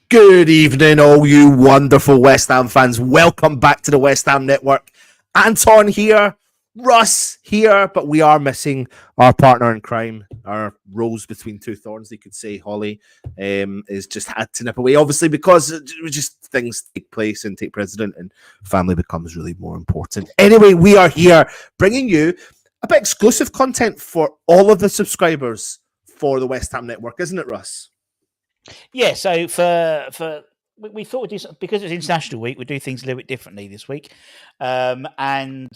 Good evening, all you wonderful West Ham fans. Welcome back to the West Ham Network. Anton here, Russ here, but we are missing our partner in crime, our rose between two thorns, they could say. Holly is just had to nip away, obviously, because just things take place and take precedent and family becomes really more important. Anyway, we are here bringing you a bit exclusive content for all of the subscribers for the West Ham Network, isn't it, Russ? Yeah, so for we thought we'd do something, because it's International Week, we'd do things a little bit differently this week. And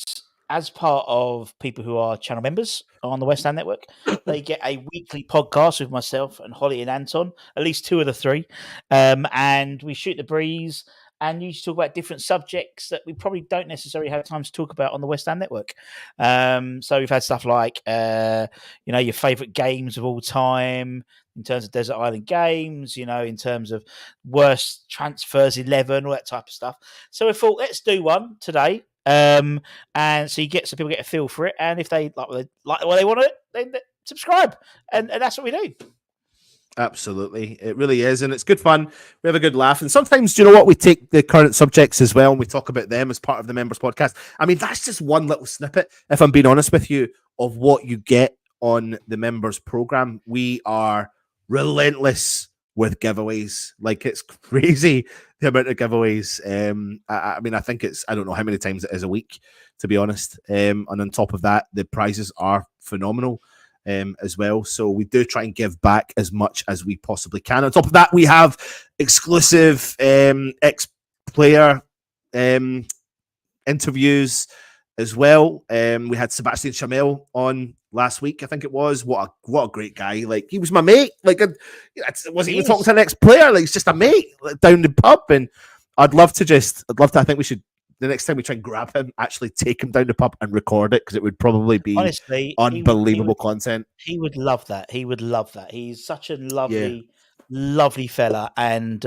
as part of people who are channel members on the West Ham Network, they get a weekly podcast with myself and Holly and Anton, at least two of the three. And we shoot the breeze and usually talk about different subjects that we probably don't necessarily have time to talk about on the West Ham Network. So we've had stuff like, your favourite games of all time, in terms of Desert Island Games, in terms of worst transfers 11, all that type of stuff. So we thought, let's do one today. And so people get a feel for it. And if they like what they want, then subscribe. And that's what we do. Absolutely. It really is. And it's good fun. We have a good laugh. And sometimes, do you know what? We take the current subjects as well and we talk about them as part of the members podcast. I mean, that's just one little snippet, if I'm being honest with you, of what you get on the members program. We are relentless with giveaways. Like, it's crazy the amount of giveaways. I mean, I think I don't know how many times it is a week, to be honest. And on top of that, the prizes are phenomenal as well. So we do try and give back as much as we possibly can. On top of that, we have exclusive ex-player interviews as well. We had Sebastian Chamel on last week, I think it was. What a great guy. Like, he was my mate. Like, I wasn't even talking to an ex-player. Like, it's just a mate down the pub. And I think we should, the next time we try and grab him, actually take him down the pub and record it, because it would probably be honestly unbelievable content. He would love that. He's such a lovely fella. And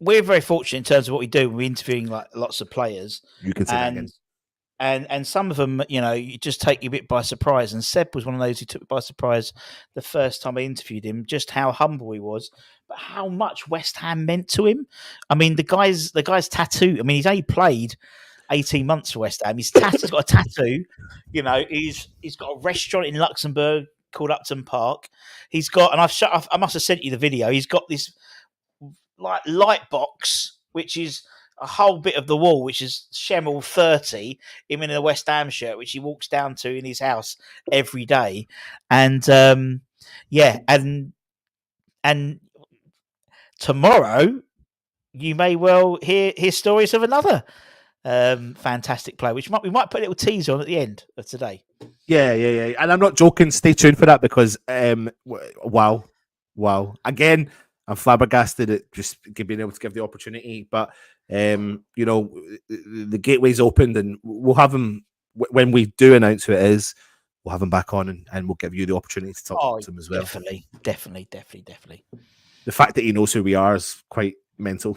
we're very fortunate in terms of what we do. We're interviewing like lots of players. You can say that again. And some of them, you just take you a bit by surprise. And Seb was one of those who took me by surprise the first time I interviewed him, just how humble he was, but how much West Ham meant to him. I mean, the guy's tattoo. I mean, he's only played 18 months for West Ham. He's got a tattoo. He's got a restaurant in Luxembourg called Upton Park. He's got, and I must have sent you the video. He's got this like light box, which is a whole bit of the wall, which is Schemmel 30, him in a West Ham shirt, which he walks down to in his house every day. And and tomorrow you may well hear stories of another fantastic player, which we might put a little tease on at the end of today. Yeah. And I'm not joking. Stay tuned for that, because wow. Again, I'm flabbergasted at just being able to give the opportunity, but the gateway's opened, and we'll have him when we do announce who it is. We'll have him back on, and we'll give you the opportunity to talk to him as well. Definitely. The fact that he knows who we are is quite mental.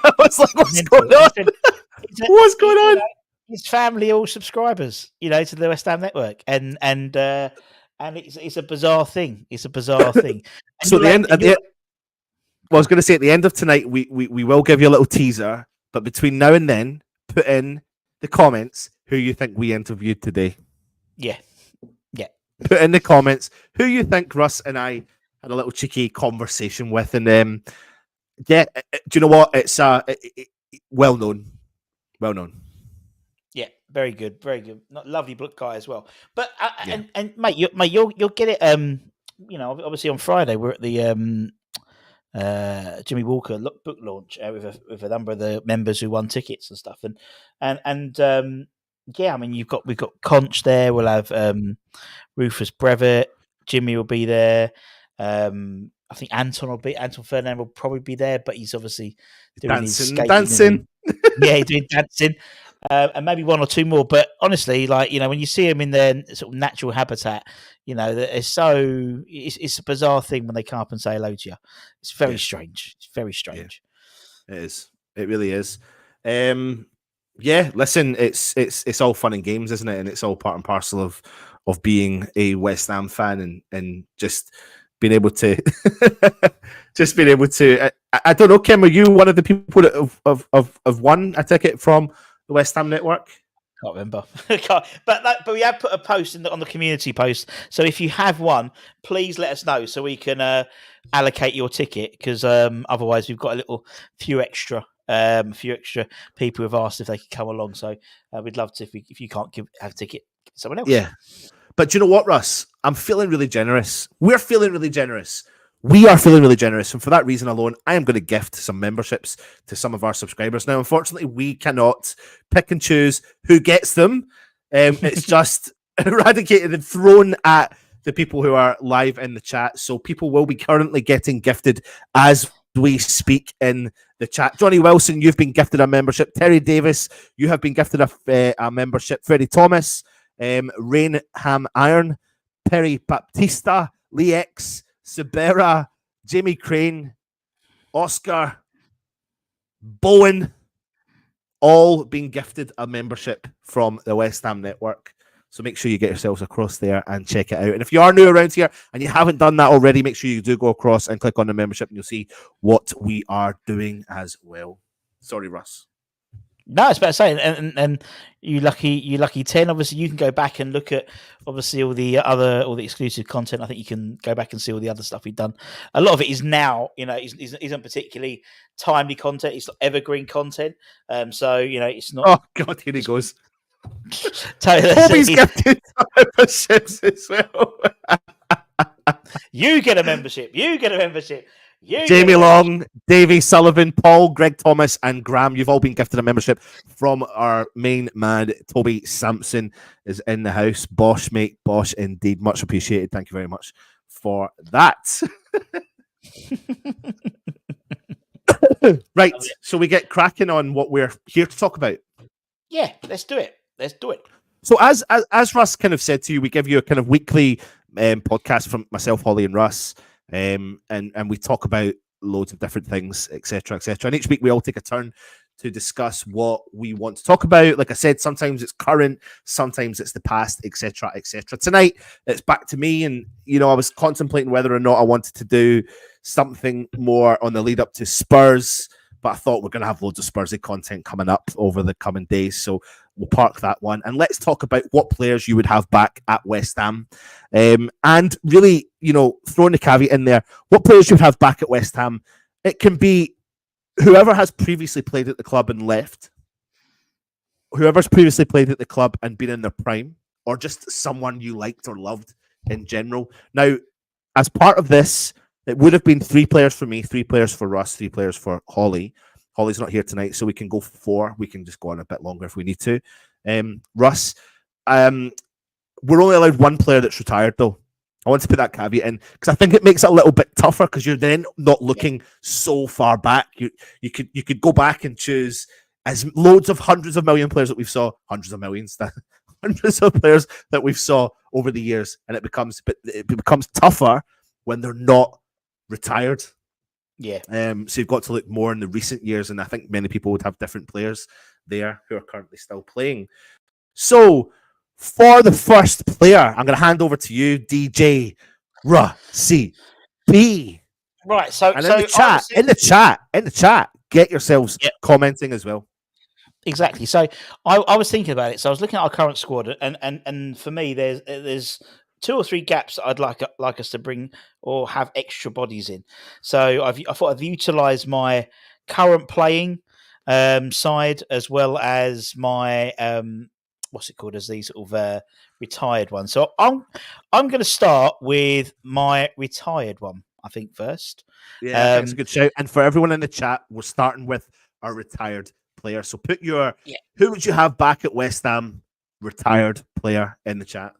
I was like, what's going on? What's going on? His family, all subscribers, to the West Ham Network, and it's a bizarre thing. So I was going to say, at the end of tonight, we will give you a little teaser, but between now and then, put in the comments who you think we interviewed today. Yeah. Put in the comments who you think Russ and I had a little cheeky conversation with, and do you know what? It's well known. Yeah, very good. Not lovely guy as well. But and mate, you'll get it. Obviously on Friday we're at the Jimmy Walker book launch with a number of the members who won tickets and stuff, and I mean, we've got Conch there. We'll have Rufus Brevitt. Jimmy will be there. I think Anton Ferdinand will probably be there, but he's obviously doing dancing. Yeah, he's doing dancing. And maybe one or two more. But honestly, when you see them in their sort of natural habitat, it's a bizarre thing when they come up and say hello to you. It's very strange. It's very strange. Yeah. It is. It really is. Listen, it's all fun and games, isn't it? And it's all part and parcel of being a West Ham fan and just being able to, I don't know, Kim, are you one of the people that have won a ticket from the West Ham network? Can't remember, but we have put a post on the community post. So if you have one, please let us know so we can allocate your ticket. Because otherwise, we've got a few extra people who've asked if they could come along. So we'd love to. If you can't have a ticket, give someone else. Yeah, but do you know what, Russ? I'm feeling really generous. We're feeling really generous. We are feeling really generous, and for that reason alone, I am going to gift some memberships to some of our subscribers. Now, unfortunately, we cannot pick and choose who gets them. It's just eradicated and thrown at the people who are live in the chat. So people will be currently getting gifted as we speak in the chat. Johnny Wilson, you've been gifted a membership. Terry Davis, you have been gifted a membership. Freddie Thomas, Rainham Iron, Perry Baptista, Lee X, Sabera, Jamie Crane, Oscar, Bowen, all being gifted a membership from the West Ham network. So make sure you get yourselves across there and check it out. And if you are new around here and you haven't done that already, make sure you do go across and click on the membership and you'll see what we are doing as well. Sorry, Russ. No, it's better saying, and you lucky 10. Obviously, you can go back and look at obviously all the exclusive content. I think you can go back and see all the other stuff we've done. A lot of it is now, isn't particularly timely content. It's evergreen content. So it's not. Oh God, here he goes. Toby's gifted memberships as well. You get a membership. Jamie Long, Davey Sullivan, Paul, Greg Thomas, and Graham, you've all been gifted a membership from our main man. Toby Sampson is in the house. Bosh, mate. Bosh, indeed. Much appreciated. Thank you very much for that. Right. So we get cracking on what we're here to talk about. Yeah, let's do it. So as Russ kind of said to you, we give you a kind of weekly podcast from myself, Holly, and Russ. And we talk about loads of different things, etc., etc. And each week we all take a turn to discuss what we want to talk about. Like I said, sometimes it's current, sometimes it's the past, etc., etc. Tonight it's back to me, and I was contemplating whether or not I wanted to do something more on the lead up to Spurs, but I thought we're going to have loads of Spursy content coming up over the coming days, so we'll park that one. And let's talk about what players you would have back at West Ham. And really, throwing the caveat in there, what players you would have back at West Ham. It can be whoever has previously played at the club and left, whoever's previously played at the club and been in their prime, or just someone you liked or loved in general. Now, as part of this, it would have been 3 players for me, 3 players for Russ, 3 players for Holly. Holly's not here tonight, so we can go for 4. We can just go on a bit longer if we need to. Russ, we're only allowed 1 player that's retired, though. I want to put that caveat in because I think it makes it a little bit tougher because you're then not looking so far back. You could go back and choose as loads of hundreds of million players that we've saw, hundreds of millions, hundreds of players that we've saw over the years, and it becomes tougher when they're not retired. Yeah. So you've got to look more in the recent years, and I think many people would have different players there who are currently still playing. So for the first player, I'm going to hand over to you, DJ Russy B. Right. So and in the chat, get yourselves commenting as well. Exactly. So I was thinking about it. So I was looking at our current squad, and for me, there's 2 or 3 gaps that I'd like us to bring or have extra bodies in. So I thought I'd utilise my current playing side as well as my what's it called as these sort of retired ones. So I'm going to start with my retired one, I think, first. Yeah, that's a good shout. And for everyone in the chat, we're starting with our retired player. So put your who would you have back at West Ham retired player in the chat.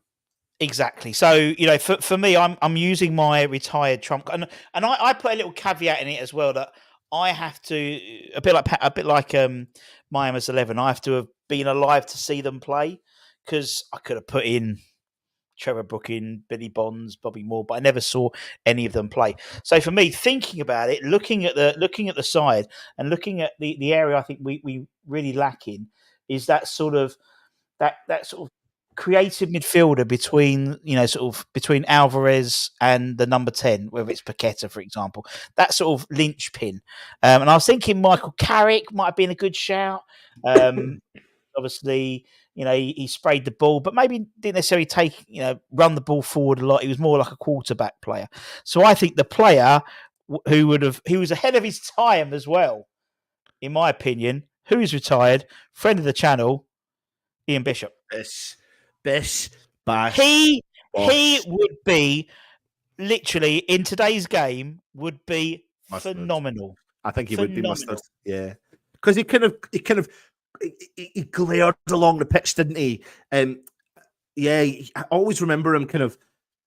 Exactly. So for me, I'm using my retired trump, and I put a little caveat in it as well that I have to a bit like Miami's 11. I have to have been alive to see them play because I could have put in Trevor Brooking, Billy Bonds, Bobby Moore, but I never saw any of them play. So for me, thinking about it, looking at the side and looking at the area, I think we really lack in is that sort of creative midfielder between, sort of between Alvarez and the number 10, whether it's Paqueta, for example, that sort of linchpin. And I was thinking Michael Carrick might have been a good shout. Obviously, he sprayed the ball, but maybe didn't necessarily run the ball forward a lot. He was more like a quarterback player. So I think the player who was ahead of his time as well, in my opinion, who's retired, friend of the channel, Ian Bishop. Bish, Bash. He would be literally in today's game would be Mustard. Phenomenal. I think he would be Mustard. Yeah, because he glared along the pitch, didn't he? I always remember him kind of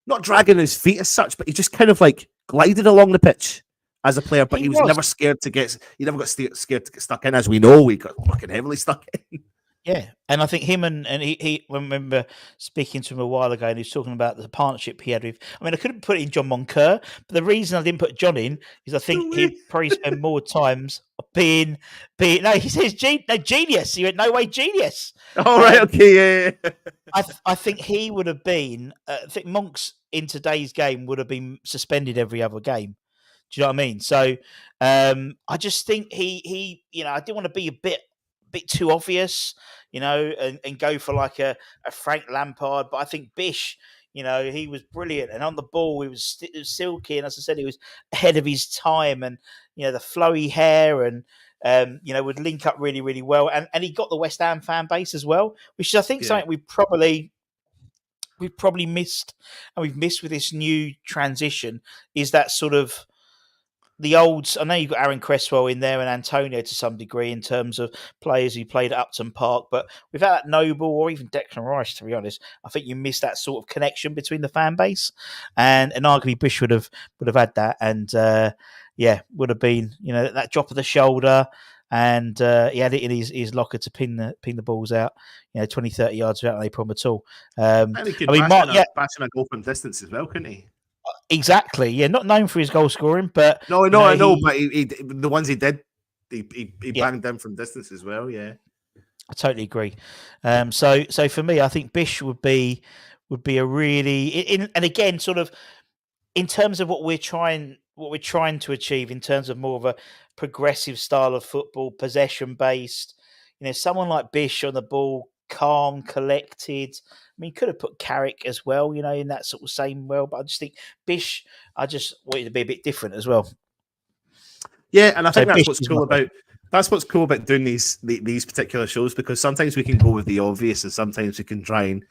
not dragging his feet as such, but he just kind of like glided along the pitch as a player. But he was never scared to get. He never got scared to get stuck in. As we know, we got fucking heavily stuck in. Yeah, and I think him and he I remember speaking to him a while ago, and he was talking about the partnership he had with. I mean, I couldn't put it in John Moncur, but the reason I didn't put John in is I think he'd probably spend more times being. No, he says genius. He went no way genius. Oh right, okay, yeah. I think he would have been. I think Monks in today's game would have been suspended every other game. Do you know what I mean? So I just think he I didn't want to be a bit too obvious, and go for like a Frank Lampard. But I think Bish, he was brilliant. And on the ball, he was silky. And as I said, he was ahead of his time. And, the flowy hair and, would link up really, really well. And he got the West Ham fan base as well, which is, I think, something we've probably missed. And we've missed with this new transition is that sort of the olds. I know you've got Aaron Cresswell in there and Antonio to some degree in terms of players who played at Upton Park, but without that Noble or even Declan Rice, to be honest, I think you missed that sort of connection between the fan base, and arguably Bish would have had that, and would have been that drop of the shoulder, and he had it in his locker to pin the balls out, 20, 30 yards without any problem at all. And he could bashing a goal from distance as well, couldn't he? Exactly, yeah. Not known for his goal scoring, but I know. But he the ones he did, he banged them from distance as well. Yeah, I totally agree. So for me, I think Bish would be a really and again, sort of in terms of what we're trying to achieve in terms of more of a progressive style of football, possession based. Someone like Bish on the ball, calm, collected. I mean, could have put Carrick as well, in that sort of same well, but I just think Bish, I just wanted to be a bit different as well. Yeah, and I think that's what's cool about doing these particular shows, because sometimes we can go with the obvious and sometimes we can try and,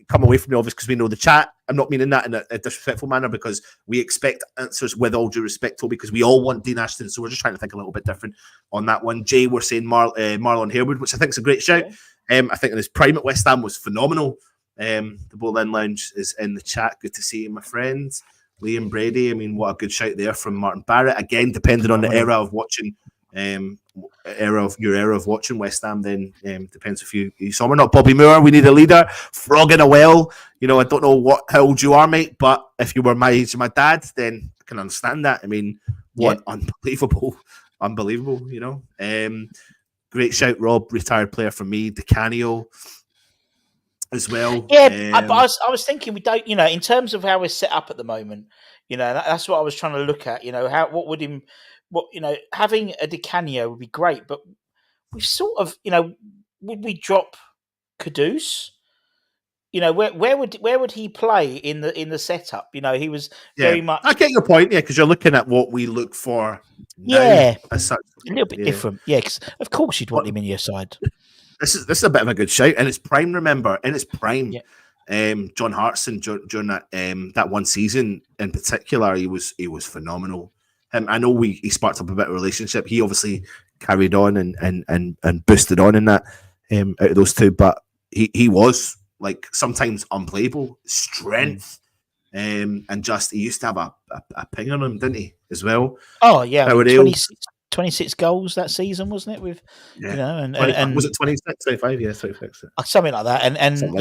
come away from the obvious because we know the chat. I'm not meaning that in a disrespectful manner, because we expect answers with all due respect, Toby, because we all want Dean Ashton, so we're just trying to think a little bit different on that one. Jay, we're saying Marlon Harewood, which I think is a great shout. Yeah. I think in his prime at West Ham was phenomenal. The Boleyn Lounge is in the chat. Good to see you, my friends. Liam Brady, I mean, what a good shout there from Martin Barrett. Again, depending on the era of watching, era of watching West Ham, then depends if you saw or not. Bobby Moore, we need a leader. Frog in a well. I don't know how old you are, mate, but if you were my age and my dad, then I can understand that. I mean, what unbelievable. Great shout, Rob, retired player for me. DeCanio as well. Yeah, but I was thinking we don't, in terms of how we're set up at the moment, that's what I was trying to look at. Having a DeCanio would be great, but we've sort of, would we drop Kudus? Where would he play in the setup? He was very much. I get your point, because you're looking at what we look for. Now, as such. A little bit different, because of course you'd want him in your side. This is a bit of a good shout, and it's prime. Remember, in its prime, John Hartson during that one season in particular, he was phenomenal. I know he sparked up a bit of a relationship. He obviously carried on and boosted on in that out of those two, but he was like sometimes unplayable strength, and just he used to have a ping on him, didn't he, as well? Oh yeah, 26 goals that season, wasn't it? With and was it 26, 25? Yeah, 26. Something like that. And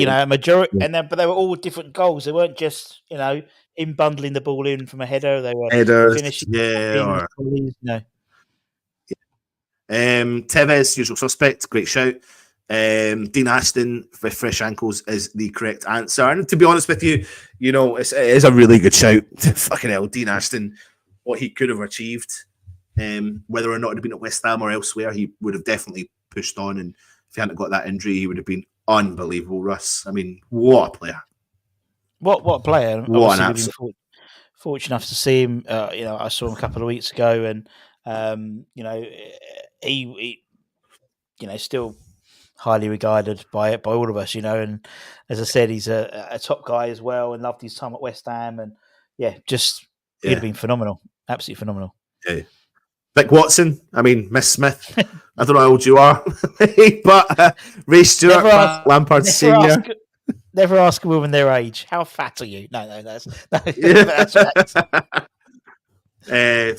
a majority, but they were all different goals. They weren't just him bundling the ball in from a header. They were finishing. Tevez, usual suspect, great shout. Dean Ashton with fresh ankles is the correct answer. And to be honest with you, it is a really good shout. Fucking hell, Dean Ashton, what he could have achieved, whether or not it had been at West Ham or elsewhere, he would have definitely pushed on. And if he hadn't got that injury, he would have been unbelievable, Russ. I mean, what a player. What a player. What an absolute. Fortunate enough to see him. I saw him a couple of weeks ago, and he still highly regarded by all of us. And as I said, he's a top guy as well, and loved his time at West Ham, and he'd have been phenomenal, absolutely phenomenal. Yeah. Vic Watson, I mean, Miss Smith. I don't know how old you are, but Ray Stewart, Lampard Senior. Never ask a woman their age. How fat are you? No, that's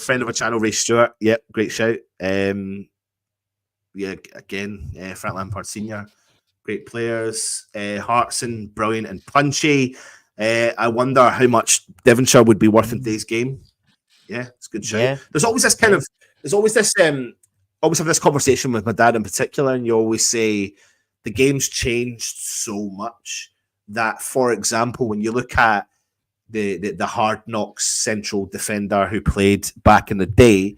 friend of a channel, Ray Stewart. Yep, great shout. Frank Lampard Senior. Great players. Hartson, brilliant and punchy. I wonder how much Devonshire would be worth in today's game. Yeah, it's a good shout. Yeah. There's always this always have this conversation with my dad in particular, and you always say the game's changed so much that, for example, when you look at the Hard Knocks central defender who played back in the day,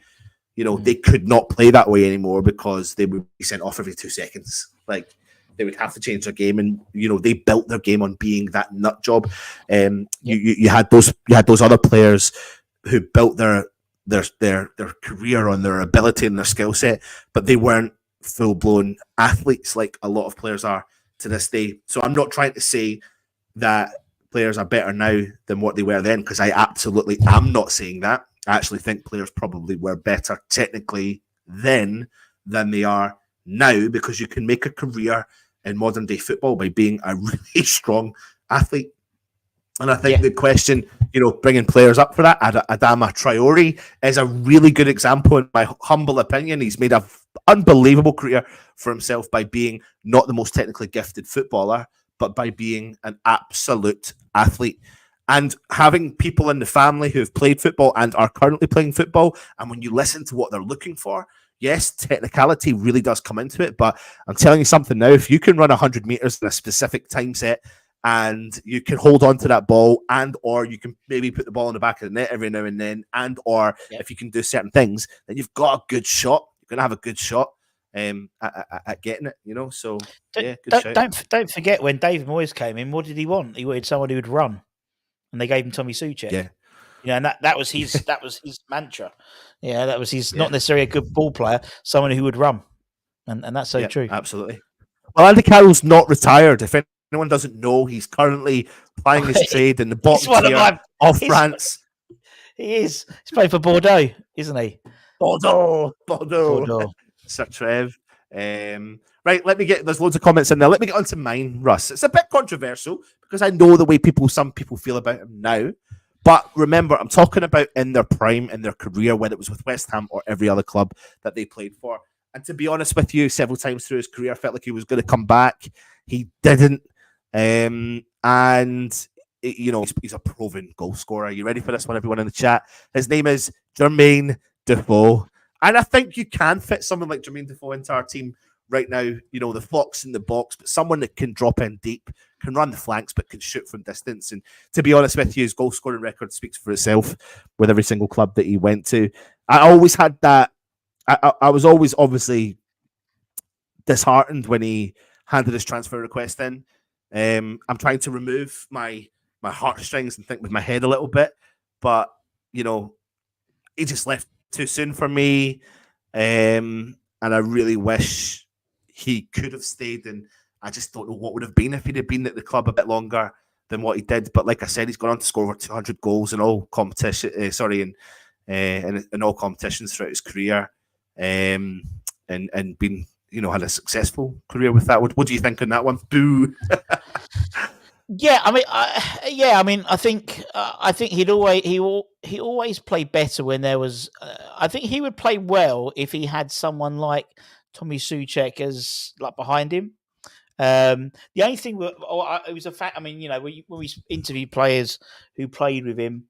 they could not play that way anymore because they would be sent off every 2 seconds. Like, they would have to change their game, and they built their game on being that nut job. You had those other players who built their career on their ability and their skill set, but they weren't full blown athletes like a lot of players are to this day. So I'm not trying to say that players are better now than what they were then, because I absolutely am not saying that. I actually think players probably were better technically then than they are now, because you can make a career in modern day football by being a really strong athlete. And I think the question, bringing players up for that, Adama Traore is a really good example, in my humble opinion. He's made an unbelievable career for himself by being not the most technically gifted footballer, but by being an absolute athlete. And having people in the family who have played football and are currently playing football, and when you listen to what they're looking for, yes, technicality really does come into it, but I'm telling you something now, if you can run 100 meters in a specific time set, and you can hold on to that ball, and or you can maybe put the ball in the back of the net every now and then, and or if you can do certain things, then you've got a good shot. You're going to have a good shot at getting it, So, good shout. Don't forget, when David Moyes came in, what did he want? He wanted someone who would run, and they gave him Tommy Soucek. Yeah. And that was his mantra. Yeah, that was his not necessarily a good ball player, someone who would run, and that's so true. Absolutely. Well, Andy Carroll's not retired. If anyone doesn't know, he's currently plying his trade in the bottom tier of France. He is. He's playing for Bordeaux, isn't he? Bordeaux. Sir Trev. Right, there's loads of comments in there. Let me get on to mine, Russ. It's a bit controversial because I know the way some people feel about him now. But remember, I'm talking about in their prime, in their career, whether it was with West Ham or every other club that they played for. And to be honest with you, several times through his career, I felt like he was going to come back. He didn't. He's a proven goal scorer. You ready for this one, everyone in the chat? His name is Jermain Defoe. And I think you can fit someone like Jermain Defoe into our team right now. The fox in the box, but someone that can drop in deep, can run the flanks, but can shoot from distance. And to be honest with you, his goal scoring record speaks for itself with every single club that he went to. I always had that. I was always obviously disheartened when he handed his transfer request in. I'm trying to remove my heartstrings and think with my head a little bit, but he just left too soon for me, and I really wish he could have stayed. And I just don't know what would have been if he'd have been at the club a bit longer than what he did. But like I said, he's gone on to score over 200 goals in all competition. In all competitions throughout his career, and been had a successful career with that. What do you think on that one? Boo. I think he always played better when there was. I think he would play well if he had someone like Tommy Soucek as behind him. The only thing it was a fact. I mean, when we interview players who played with him,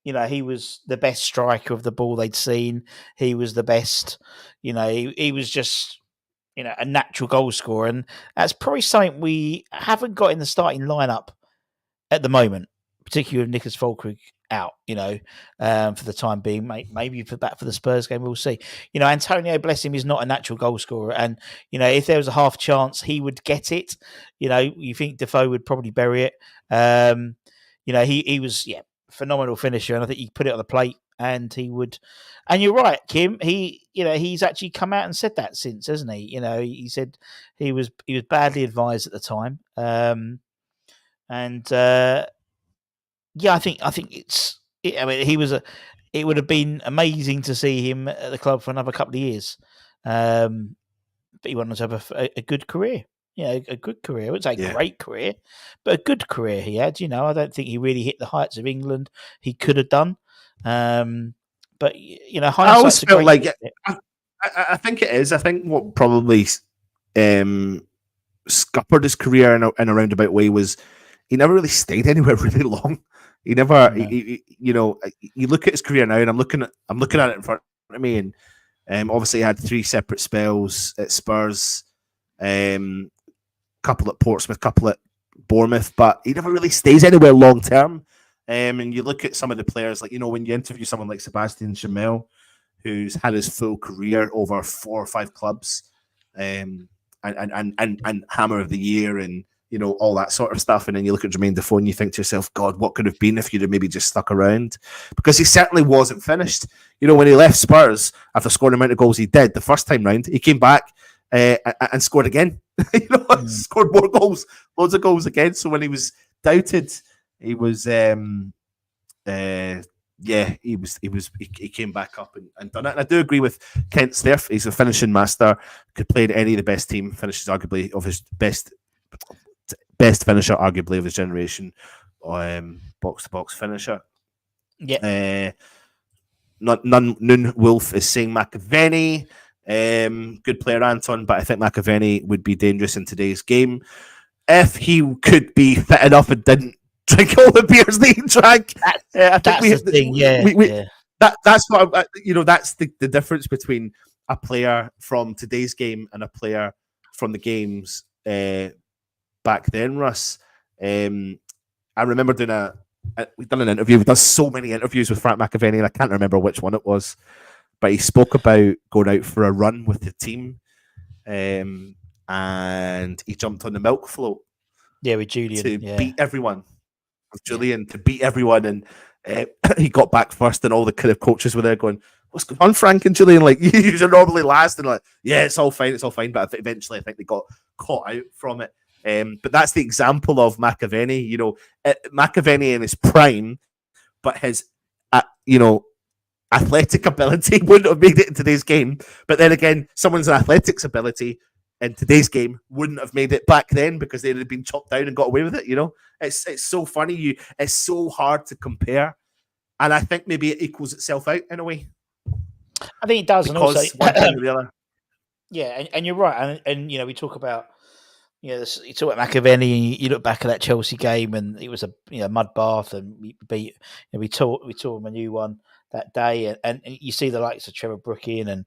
he was the best striker of the ball they'd seen. He was the best. He was just a natural goal scorer, and that's probably something we haven't got in the starting lineup at the moment, particularly with Nicholas Fulkrug out, for the time being. Maybe for the Spurs game, we'll see. Antonio, bless him, is not a natural goal scorer, and if there was a half chance, he would get it. You think Defoe would probably bury it. He was phenomenal finisher, and I think he put it on the plate, and he would. And you're right, Kim. He's actually come out and said that since, hasn't he? He said he was badly advised at the time. I think he was it would have been amazing to see him at the club for another couple of years, but he wanted to have a good career. A good career. I wouldn't say a great career, but a good career he had. I don't think he really hit the heights of England he could have done. But I always felt like I think it is. I think what probably scuppered his career in a roundabout way was he never really stayed anywhere really long. He never, you look at his career now, and I'm looking at it in front of me, and obviously he had 3 separate spells at Spurs, couple at Portsmouth, couple at Bournemouth, but he never really stays anywhere long term. And you look at some of the players, like when you interview someone like Sebastian Chamel, who's had his full career over 4 or 5 clubs, and Hammer of the Year, and all that sort of stuff. And then you look at Jermain Defoe and you think to yourself, God, what could have been if you'd have maybe just stuck around? Because he certainly wasn't finished. When he left Spurs, after scoring the amount of goals he did the first time round, he came back and scored again. Scored more goals, loads of goals again. So when he was doubted, he was, he came back up and done it. And I do agree with Kent Sterf. He's a finishing master. Could play in any of the best team. Finishes arguably of his best finisher, arguably of his generation. Box to box finisher. Yeah. Noon Wolf is saying McAvenny. Good player, Anton, but I think McAvenny would be dangerous in today's game if he could be fit enough and didn't drink all the beers that he drank. That's the thing. That's what that's the difference between a player from today's game and a player from the games back then, Russ. I remember we've done an interview. We've done so many interviews with Frank McAvenny, and I can't remember which one it was, but he spoke about going out for a run with the team, and he jumped on the milk float. Yeah, with Julian to beat everyone. With Julian to beat everyone, and he got back first, and all the kind of coaches were there going, "What's going on, Frank and Julian? Like you're normally last," and like, "Yeah, it's all fine." But eventually, I think they got caught out from it. But that's the example of McAvenny. McAvenny in his prime, but his athletic ability wouldn't have made it in today's game. But then again, someone's athletics ability in today's game wouldn't have made it back then because they'd have been chopped down and got away with it. It's so funny. It's so hard to compare, and I think maybe it equals itself out in a way. I think it does, because and also one thing or the other. Yeah, and you're right, and we talk about you talk about McAvenny, and you look back at that Chelsea game, and it was a mud bath, and we taught him a new one that day, and you see the likes of Trevor Brooking and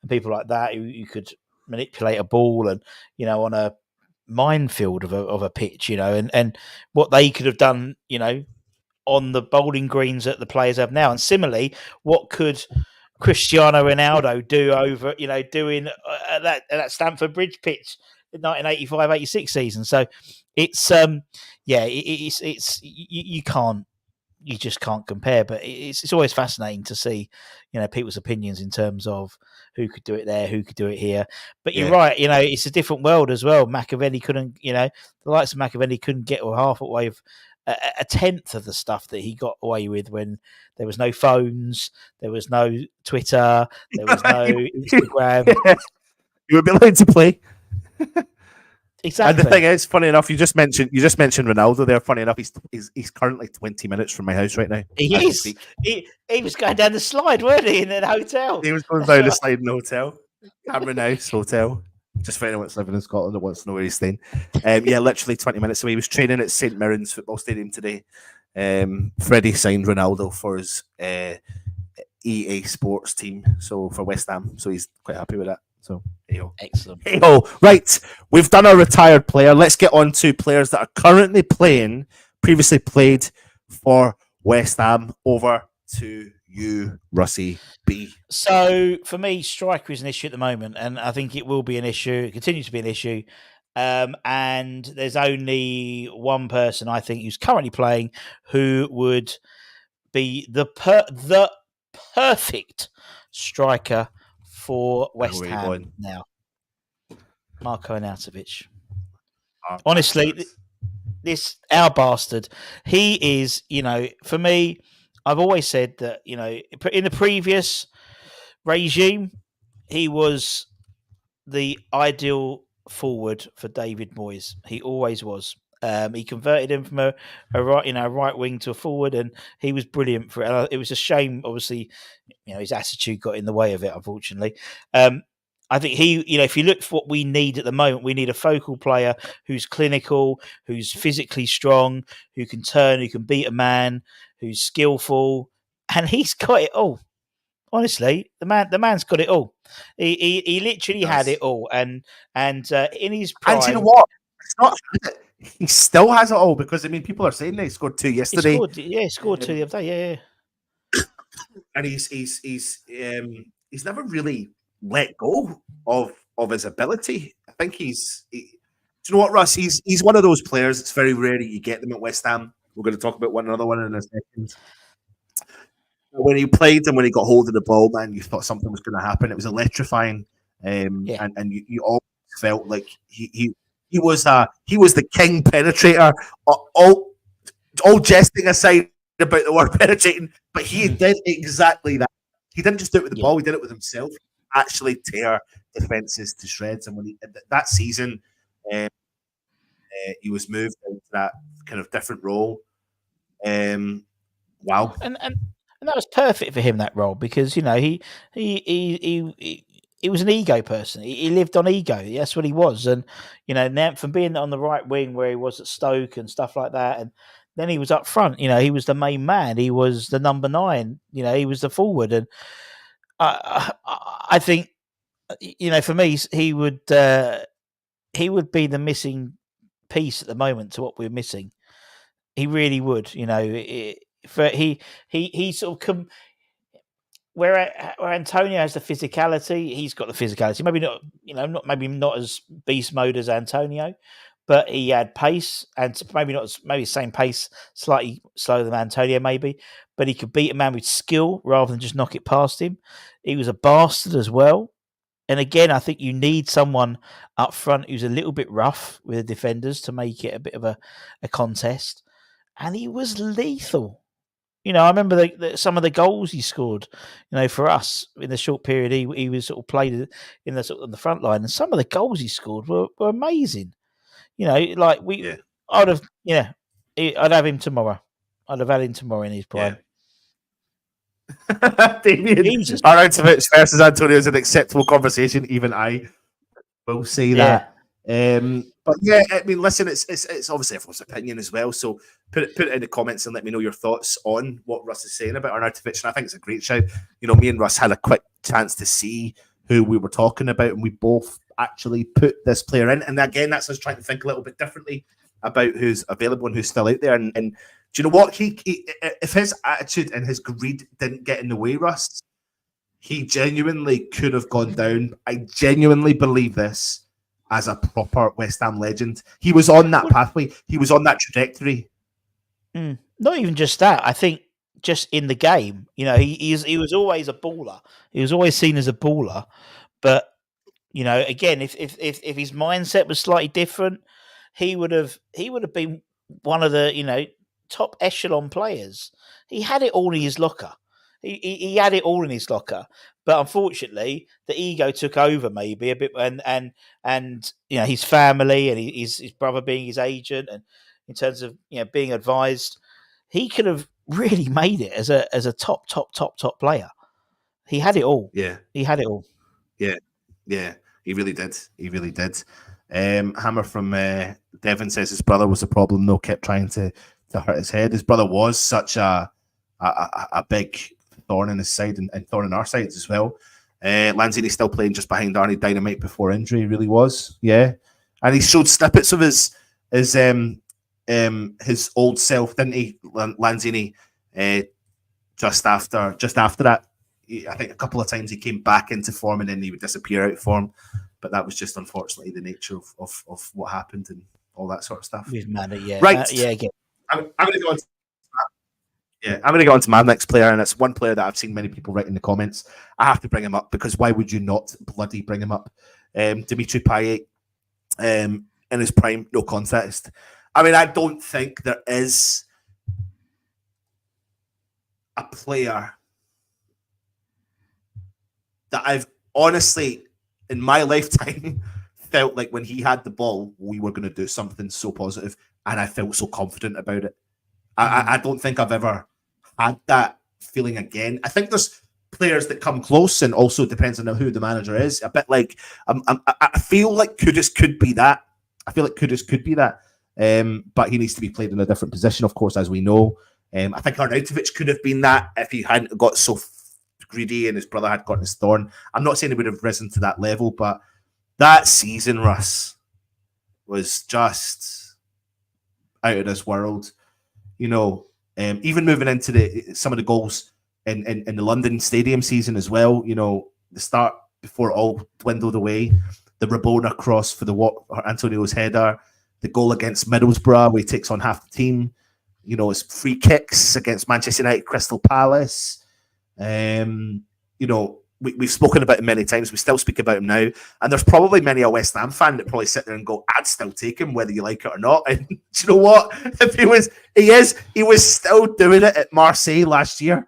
people like that who could manipulate a ball and on a minefield of a pitch, and what they could have done, on the bowling greens that the players have now, and similarly, what could Cristiano Ronaldo do over, doing at that Stamford Bridge pitch in 1985-86 season? So it's you just can't compare, but it's always fascinating to see, people's opinions in terms of who could do it there, who could do it here. But you're right, it's a different world as well. McAvenny couldn't, the likes of McAvenny couldn't get half away with a tenth of the stuff that he got away with when there was no phones, there was no Twitter, there was no Instagram. You would be allowed to play. Exactly. And the thing is, funny enough, you just mentioned Ronaldo there. Funny enough, he's currently 20 minutes from my house right now. He is. He was going down the slide, weren't he, in a hotel? He was going down the slide in the hotel. Cameron House Hotel. Just for anyone that's living in Scotland that wants to know where he's staying. Literally 20 minutes away. He was training at St Mirren's football stadium today. Freddie signed Ronaldo for his EA Sports team, so for West Ham. So he's quite happy with that. So, hey-ho. Excellent. Hey-ho. Right, we've done our retired player. Let's get on to players that are currently playing, previously played for West Ham. Over to you, Russie B. So for me, striker is an issue at the moment, and I think it will be an issue. It continues to be an issue. And there's only one person I think who's currently playing who would be the perfect striker for West Ham now. Marko Arnautovic. Honestly, this our bastard. He is, for me, I've always said that, in the previous regime, he was the ideal forward for David Moyes. He always was. He converted him from a right wing to a forward, and he was brilliant for it. It was a shame, obviously, his attitude got in the way of it, unfortunately. I think if you look for what we need at the moment, we need a focal player who's clinical, who's physically strong, who can turn, who can beat a man, who's skillful, and he's got it all. Honestly, the man's got it all. He literally had it all, and in his prime, and you know what? It's not. He still has it all because people are saying that he scored 2 yesterday. He scored 2 the other day. Yeah. And he's never really let go of his ability. I think do you know what, Russ? He's one of those players. It's very rare that you get them at West Ham. We're going to talk about another one in a second. When he played and when he got hold of the ball, man, you thought something was going to happen. It was electrifying, and you all felt like he was the king penetrator. All jesting aside about the word penetrating, but he did exactly that. He didn't just do it with the ball; he did it with himself. Actually, tear defenses to shreds. And when that season, he was moved into that kind of different role. Wow, and that was perfect for him, that role, because he was an ego person. He lived on ego. That's what he was. And now from being on the right wing where he was at Stoke and stuff like that, and then he was up front. He was the main man. He was the number 9. He was the forward. And I think for me, he would be the missing piece at the moment to what we're missing. He really would. He sort of where Antonio has the physicality, he's got the physicality. Maybe not, not as beast mode as Antonio, but he had pace, and maybe same pace, slightly slower than Antonio, maybe. But he could beat a man with skill rather than just knock it past him. He was a bastard as well. And again, I think you need someone up front who's a little bit rough with the defenders to make it a bit of a contest. And he was lethal. I remember some of the goals he scored, for us in the short period he was sort of played in on the front line, and some of the goals he scored were amazing. I'd have him tomorrow. I'd have had him tomorrow in his prime. Damien, Arnautovic versus Antonio is an acceptable conversation. Even I will say that. But yeah, listen, it's obviously everyone's opinion as well. So put it in the comments and let me know your thoughts on what Russ is saying about Arnautovic. And I think it's a great shout. Me and Russ had a quick chance to see who we were talking about, and we both actually put this player in. And again, that's us trying to think a little bit differently about who's available and who's still out there. And do you know what? He if his attitude and his greed didn't get in the way, Russ, he genuinely could have gone down. I genuinely believe this as a proper West Ham legend. He was on that pathway. He was on that trajectory. Not even just that. I think just in the game, he was always a baller. He was always seen as a baller. But again, if his mindset was slightly different, he would have been one of the top echelon players. He had it all in his locker. He had it all in his locker, but unfortunately, the ego took over maybe a bit, and his family and his brother being his agent, and in terms of being advised, he could have really made it as a top player. He had it all. Yeah, he had it all. Yeah, he really did. He really did. Hammer from Devon says his brother was a problem though, kept trying to hurt his head. His brother was such a big thorn in his side and thorn in our sides as well. Lanzini's still playing just behind Arnie Dynamite before injury. He really was, yeah. And he showed snippets of his old self, didn't he, Lanzini? Just after that, I think a couple of times he came back into form and then he would disappear out of form. But that was just unfortunately the nature of what happened and all that sort of stuff. With Manny, yeah, right. Again, I'm going to go on. I'm going to go on to my next player, and it's one player that I've seen many people write in the comments. I have to bring him up because why would you not bloody bring him up? Dimitri Payet, in his prime, no contest. I mean, I don't think there is a player that I've honestly, in my lifetime, felt like when he had the ball, we were going to do something so positive, and I felt so confident about it. I don't think I've ever had that feeling again. I think there's players that come close, and also depends on who the manager is. A bit like I feel like Kudus could be that. But he needs to be played in a different position, of course, as we know. I think Arnautovic could have been that if he hadn't got so greedy and his brother had gotten his thorn. I'm not saying he would have risen to that level, but that season, Russ, was just out of this world. You know, even moving into some of the goals in the London Stadium season as well. You know, the start before it all dwindled away, the Rabona cross for Antonio's header, the goal against Middlesbrough where he takes on half the team. You know, his free kicks against Manchester United, Crystal Palace. You know, we've spoken about him many times. We still speak about him now. And there's probably many a West Ham fan that probably sit there and go, I'd still take him whether you like it or not. And do you know what? If he was still doing it at Marseille last year.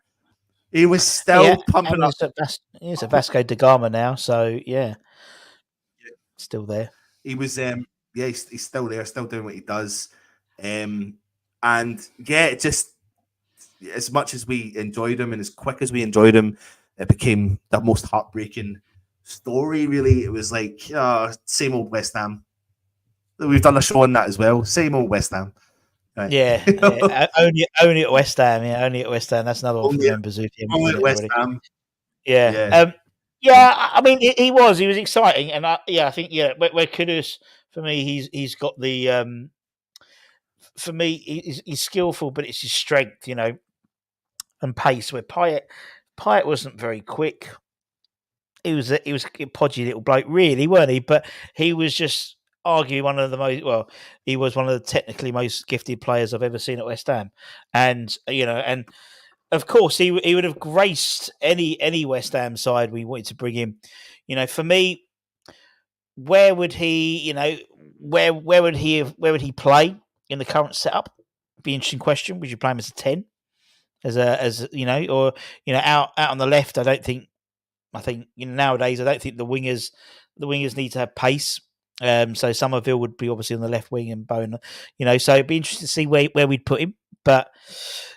He was still pumping up. He's a Vasco da Gama now, so still there. He was he's still there, still doing what he does. It just, as much as we enjoyed him and as quick as we enjoyed him, it became the most heartbreaking story, really. It was like, same old West Ham. We've done a show on that as well. Same old West Ham. Right. Yeah, only at West Ham. Yeah, only at West Ham. That's another one for members. Only at West Ham. Yeah. I mean, he was exciting, and I think where Kudus, for me, he's got the for me, he's skillful, but it's his strength, you know, and pace. Where Payet wasn't very quick. He was a podgy little bloke, really, weren't he? But he was just arguably one of the most. Well, he was one of the technically most gifted players I've ever seen at West Ham, and and of course he would have graced any West Ham side we wanted to bring him. You know, for me, where would he? Where would he play in the current setup? Be an interesting question. Would you play him as a 10? Or out on the left? I think nowadays I don't think the wingers need to have pace. So Somerville would be obviously on the left wing and Bowen, so it'd be interesting to see where we'd put him. But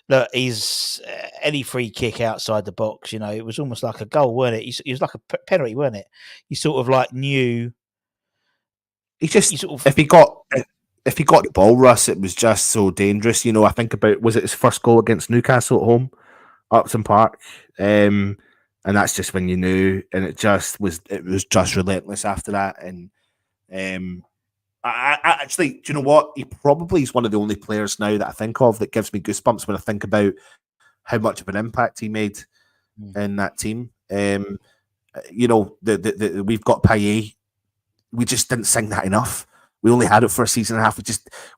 look, he's any free kick outside the box, it was almost like a goal, weren't it? It was like a penalty, weren't it? You sort of like knew. If he got the ball, Russ, it was just so dangerous. I think about, was it his first goal against Newcastle at home, Upton Park, and that's just when you knew, and it was just relentless after that. And I actually, do you know what? He probably is one of the only players now that I think of that gives me goosebumps when I think about how much of an impact he made in that team. We've got Payet. We just didn't sing that enough. We only had it for a season and a half.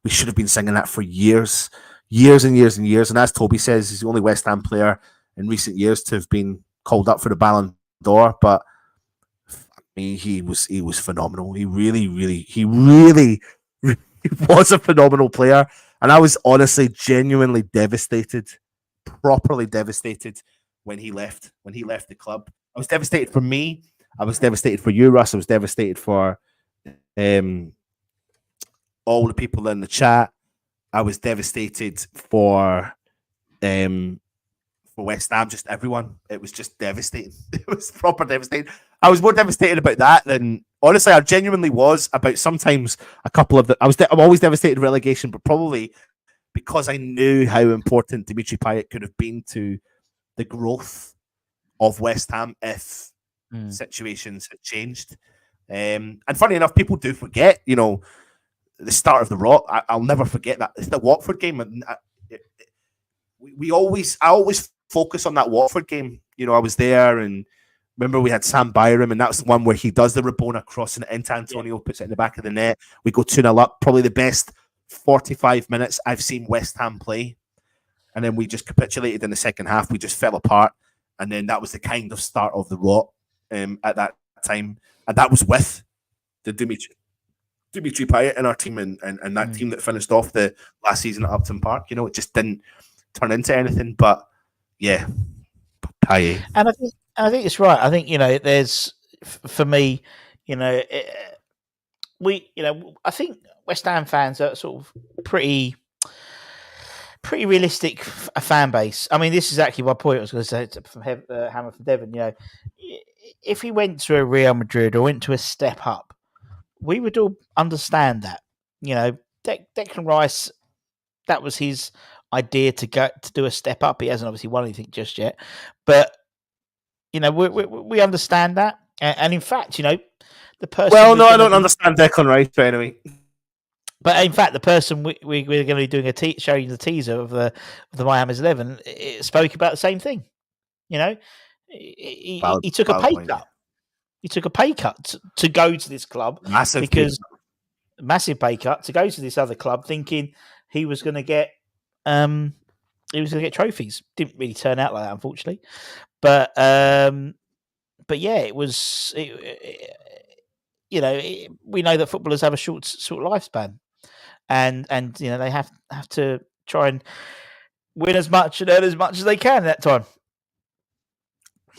We should have been singing that for years and years and years. And as Toby says, he's the only West Ham player in recent years to have been called up for the Ballon d'Or. But he was phenomenal. He really was a phenomenal player. And I was honestly, genuinely devastated, properly devastated when he left the club. I was devastated for me. I was devastated for you, Russ. I was devastated for all the people in the chat. I was devastated for West Ham, just everyone. It was just devastating. It was proper devastating. I was more devastated about that than, honestly, I genuinely was about sometimes a couple of the. I'm always devastated relegation, but probably because I knew how important Dimitri Payet could have been to the growth of West Ham if situations had changed. And funny enough, people do forget, the start of the rot. I'll never forget that. It's the Watford game. And I always focus on that Watford game. I was there, and remember we had Sam Byram, and that's the one where he does the Rabona crossing it into Antonio, puts it in the back of the net. We go 2-0 up. Probably the best 45 minutes I've seen West Ham play. And then we just capitulated in the second half. We just fell apart. And then that was the kind of start of the rot at that time. And that was with the Dimitri Payet in our team and that team that finished off the last season at Upton Park. It just didn't turn into anything. But, yeah, Payet. And I think it's right. I think, there's, for me, I think West Ham fans are sort of pretty realistic fan base. I mean, this is actually my point I was going to say from Hammer from Devon. If he went to a Real Madrid or went to a step up, we would all understand that. Declan Rice, that was his idea to do a step up. He hasn't obviously won anything just yet, but we understand that. And in fact, the person. Well, no, I don't understand Declan Rice, but anyway. But in fact, the person we're going to be doing showing you the teaser of the Miami's 11 spoke about the same thing. He took a pay cut. He took a pay cut to go to this club, massive pay cut to go to this other club, thinking he was going to get trophies. Didn't really turn out like that, unfortunately. But yeah, it was. We know that footballers have a short lifespan, and they have to try and win as much and earn as much as they can at that time.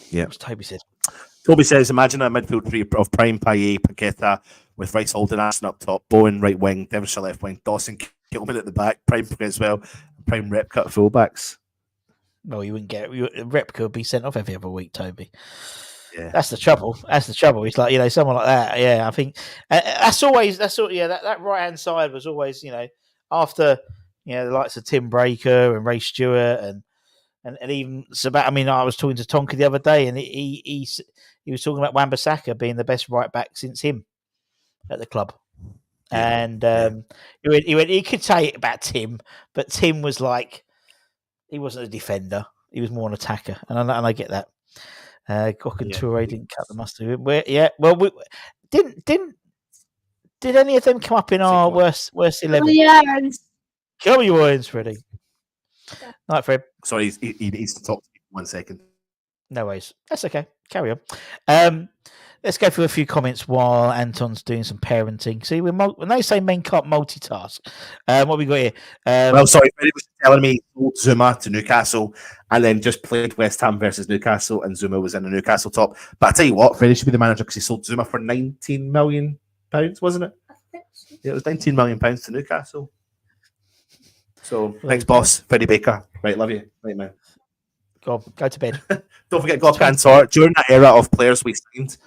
Yeah, as Toby said. Toby says, imagine a midfield three of Prime, Payet, Paqueta, with Rice, Holden, Ashton up top, Bowen right wing, Devonshire left wing, Dawson, Kilman at the back, Prime as well, Prime Repka fullbacks. Well, you wouldn't get Repka would be sent off every other week, Toby. Yeah. That's the trouble. It's like, someone like that. Yeah, I think that right hand side was always, after, the likes of Tim Breaker and Ray Stewart and even Sabat. I mean, I was talking to Tonka the other day, and he was talking about Wan-Bissaka being the best right back since him at the club. Yeah. And he could say it about Tim, but Tim was like, he wasn't a defender. He was more an attacker, and I get that. Gok and Toure didn't cut the mustard. Well, did any of them come up in our worst 11? Yeah. Come on, you Irons, Freddie. Night, Fred. Sorry, he needs to talk to you 1 second. No worries. That's okay. Carry on. Let's go through a few comments while Anton's doing some parenting. See, when they say men can't multitask, what we got here? Well, sorry, Freddie was telling me he sold Zuma to Newcastle and then just played West Ham versus Newcastle, and Zuma was in the Newcastle top. But I tell you what, Freddie should be the manager because he sold Zuma for £19 million, wasn't it? Yeah, it was £19 million to Newcastle. So, thanks, boss. Freddie Baker. Right, love you. Right, man. Go to bed. Don't forget Gok and Tor. During that era of players we signed,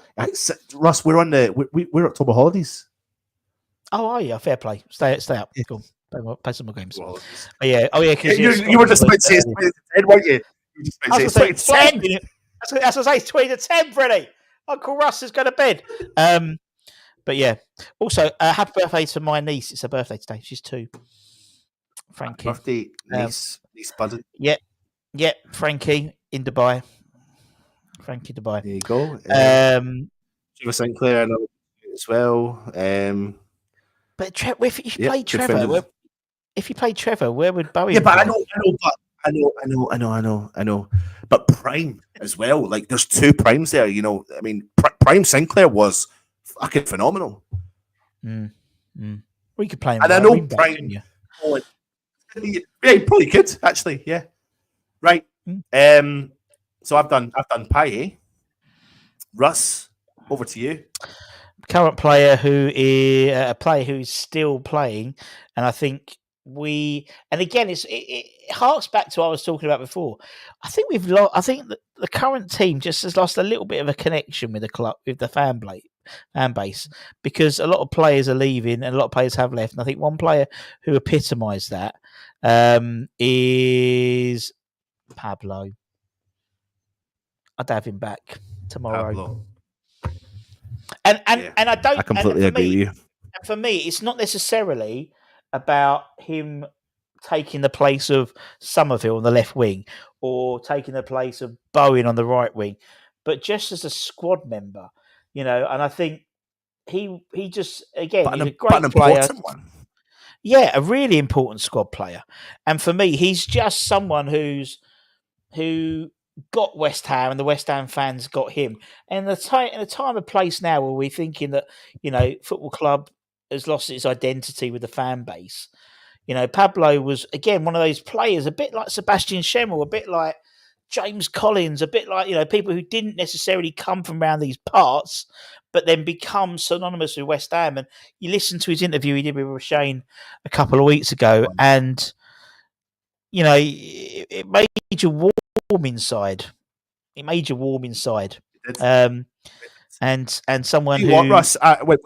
Russ, we're on we're October holidays. Oh, are you? Fair play. Stay up. Yeah. Cool. Play some more games. Well, yeah. You were just about to say it's 20 to 10, weren't you? You just about to say it's 20 to 10. That's what I say. It's 20 to 10, Freddie. Uncle Russ has gone to bed. But yeah. Also, happy birthday to my niece. It's her birthday today. She's 2. Frankie. Birthday, niece buzzing. Yeah, Frankie in Dubai. Frankie Dubai. There you go. Trevor Sinclair as well. But if you played Trevor, where would Bowie? Yeah, but I know. But Prime as well. Like, there's 2 Primes there. I mean, Prime Sinclair was fucking phenomenal. We could play him. And I know Prime. Yeah, he probably could actually. Yeah. Right. So I've done Payet. Russ, over to you. Current player who is still playing, and I think and again it harks back to what I was talking about before. I think we've lost. I think the current team just has lost a little bit of a connection with the club, with the fan base, because a lot of players are leaving and a lot of players have left. And I think one player who epitomised that is Pablo. I'd have him back tomorrow. And I don't. I completely agree with you. For me, it's not necessarily about him taking the place of Somerville on the left wing or taking the place of Bowen on the right wing, but just as a squad member, And I think he just he's a great player. One. Yeah, a really important squad player. And for me, he's just someone who got West Ham and the West Ham fans got him. And in a time and place now where we're thinking that, football club has lost its identity with the fan base. Pablo was, again, one of those players, a bit like Sebastian Schemmel, a bit like James Collins, a bit like, people who didn't necessarily come from around these parts, but then become synonymous with West Ham. And you listen to his interview he did with Shane a couple of weeks ago, and, it made you warm inside. It made you warm inside. And someone who... What, Russ? Wait.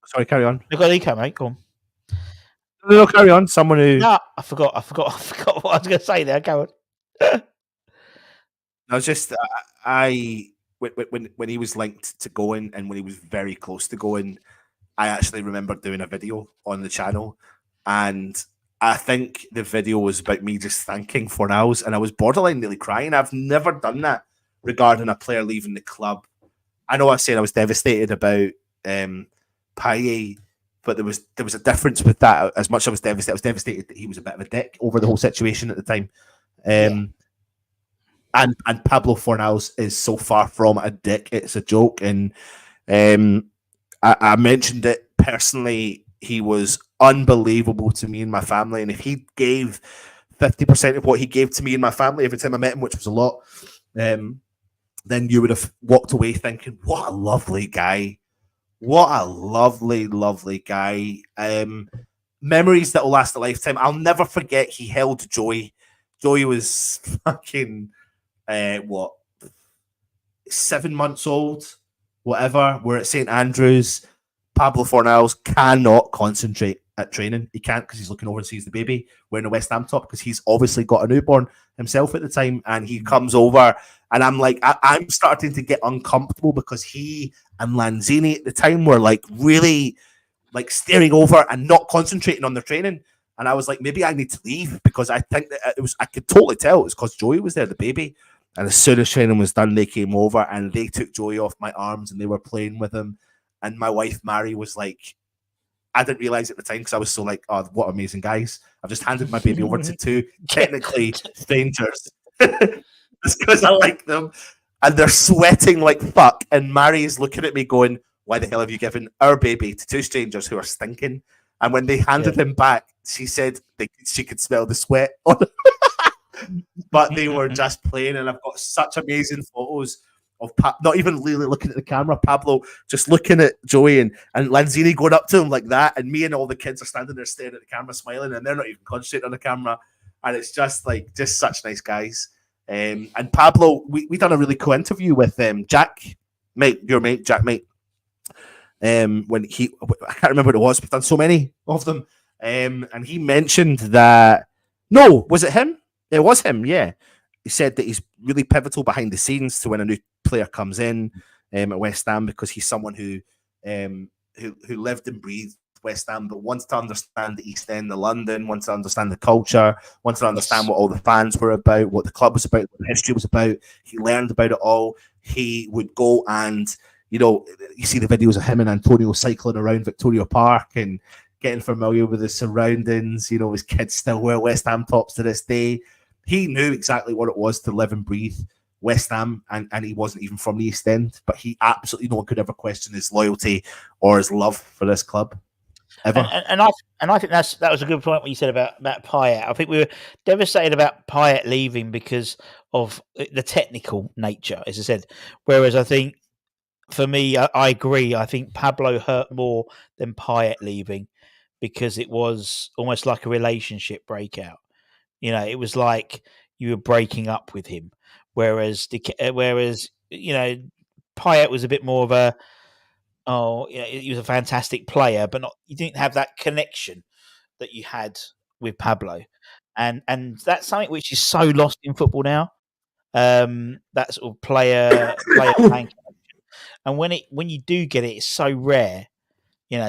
Sorry, carry on. Look at Eco, mate. Go on. No, carry on. Someone who... No, I forgot what I was going to say there. Go on. I was just... When he was linked to going and when he was very close to going, I actually remember doing a video on the channel, and I think the video was about me just thanking Fornals, and I was borderline nearly crying. I've never done that regarding a player leaving the club. I know I said I was devastated about Payet, but there was a difference with that. As much as I was devastated that he was a bit of a dick over the whole situation at the time. And Pablo Fornals is so far from a dick, it's a joke. And I mentioned it personally. He was unbelievable to me and my family. And if he gave 50% of what he gave to me and my family every time I met him, which was a lot, then you would have walked away thinking, what a lovely guy. What a lovely, lovely guy. Memories that will last a lifetime. I'll never forget he held Joey. Joey was fucking, 7 months old, whatever. We're at St. Andrews. Pablo Fornals cannot concentrate at training. He can't because he's looking over and sees the baby wearing a West Ham top because he's obviously got a newborn himself at the time. And he comes over and I'm like, I'm starting to get uncomfortable because he and Lanzini at the time were like really like staring over and not concentrating on their training. And I was like, maybe I need to leave because I think that I could totally tell it was because Joey was there, the baby. And as soon as training was done, they came over and they took Joey off my arms and they were playing with him. And my wife, Mary, was like, I didn't realize at the time because I was so like, oh, what amazing guys. I've just handed my baby over to two technically strangers just because I like them. And they're sweating like fuck. And Mary is looking at me going, why the hell have you given our baby to two strangers who are stinking? And when they handed him back, she said she could smell the sweat on him. But they were just playing. And I've got such amazing photos of not even really looking at the camera, Pablo just looking at Joey and Lanzini going up to him like that, and me and all the kids are standing there staring at the camera smiling, and they're not even concentrating on the camera, and it's just such nice guys. And Pablo, we done a really cool interview with Jack, mate, your mate, Jack, mate. When I can't remember what it was, we've done so many of them, and he mentioned that, no, was it him? It was him, yeah. He said that he's really pivotal behind the scenes to when a new player comes in at West Ham because he's someone who lived and breathed West Ham, but wants to understand the East End of London, wants to understand the culture, wants to understand what all the fans were about, what the club was about, what the history was about. He learned about it all. He would go and, you see the videos of him and Antonio cycling around Victoria Park and getting familiar with the surroundings. His kids still wear West Ham tops to this day. He knew exactly what it was to live and breathe West Ham, and he wasn't even from the East End, but he absolutely, no one could ever question his loyalty or his love for this club, ever. And I think that was a good point what you said about Payet. I think we were devastated about Payet leaving because of the technical nature, as I said. Whereas I think, for me, I agree. I think Pablo hurt more than Payet leaving because it was almost like a relationship breakout. It was like you were breaking up with him, whereas Payet was a bit more of he was a fantastic player, but you didn't have that connection that you had with Pablo, and that's something which is so lost in football now. That sort of player connection. and when you do get it, it's so rare.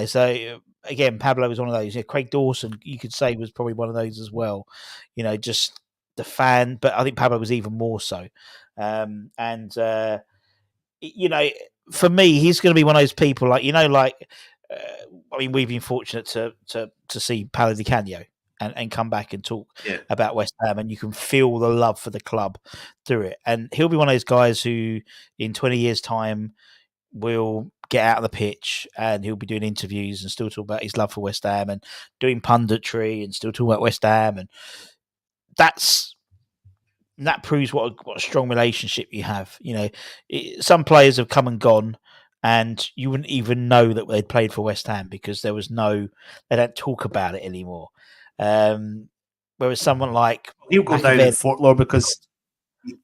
So again, Pablo was one of those. Craig Dawson, you could say, was probably one of those as well. Just the fan, but I think Pablo was even more so. For me, he's going to be one of those people we've been fortunate to see Paulo Di Canio and come back and talk about West Ham, and you can feel the love for the club through it. And he'll be one of those guys who, in 20 years' time, will get out of the pitch and he'll be doing interviews and still talk about his love for West Ham and doing punditry and still talk about West Ham, and that proves what a strong relationship you have. Some players have come and gone, and you wouldn't even know that they'd played for West Ham because they don't talk about it anymore. Whereas someone like he'll go down in folklore because we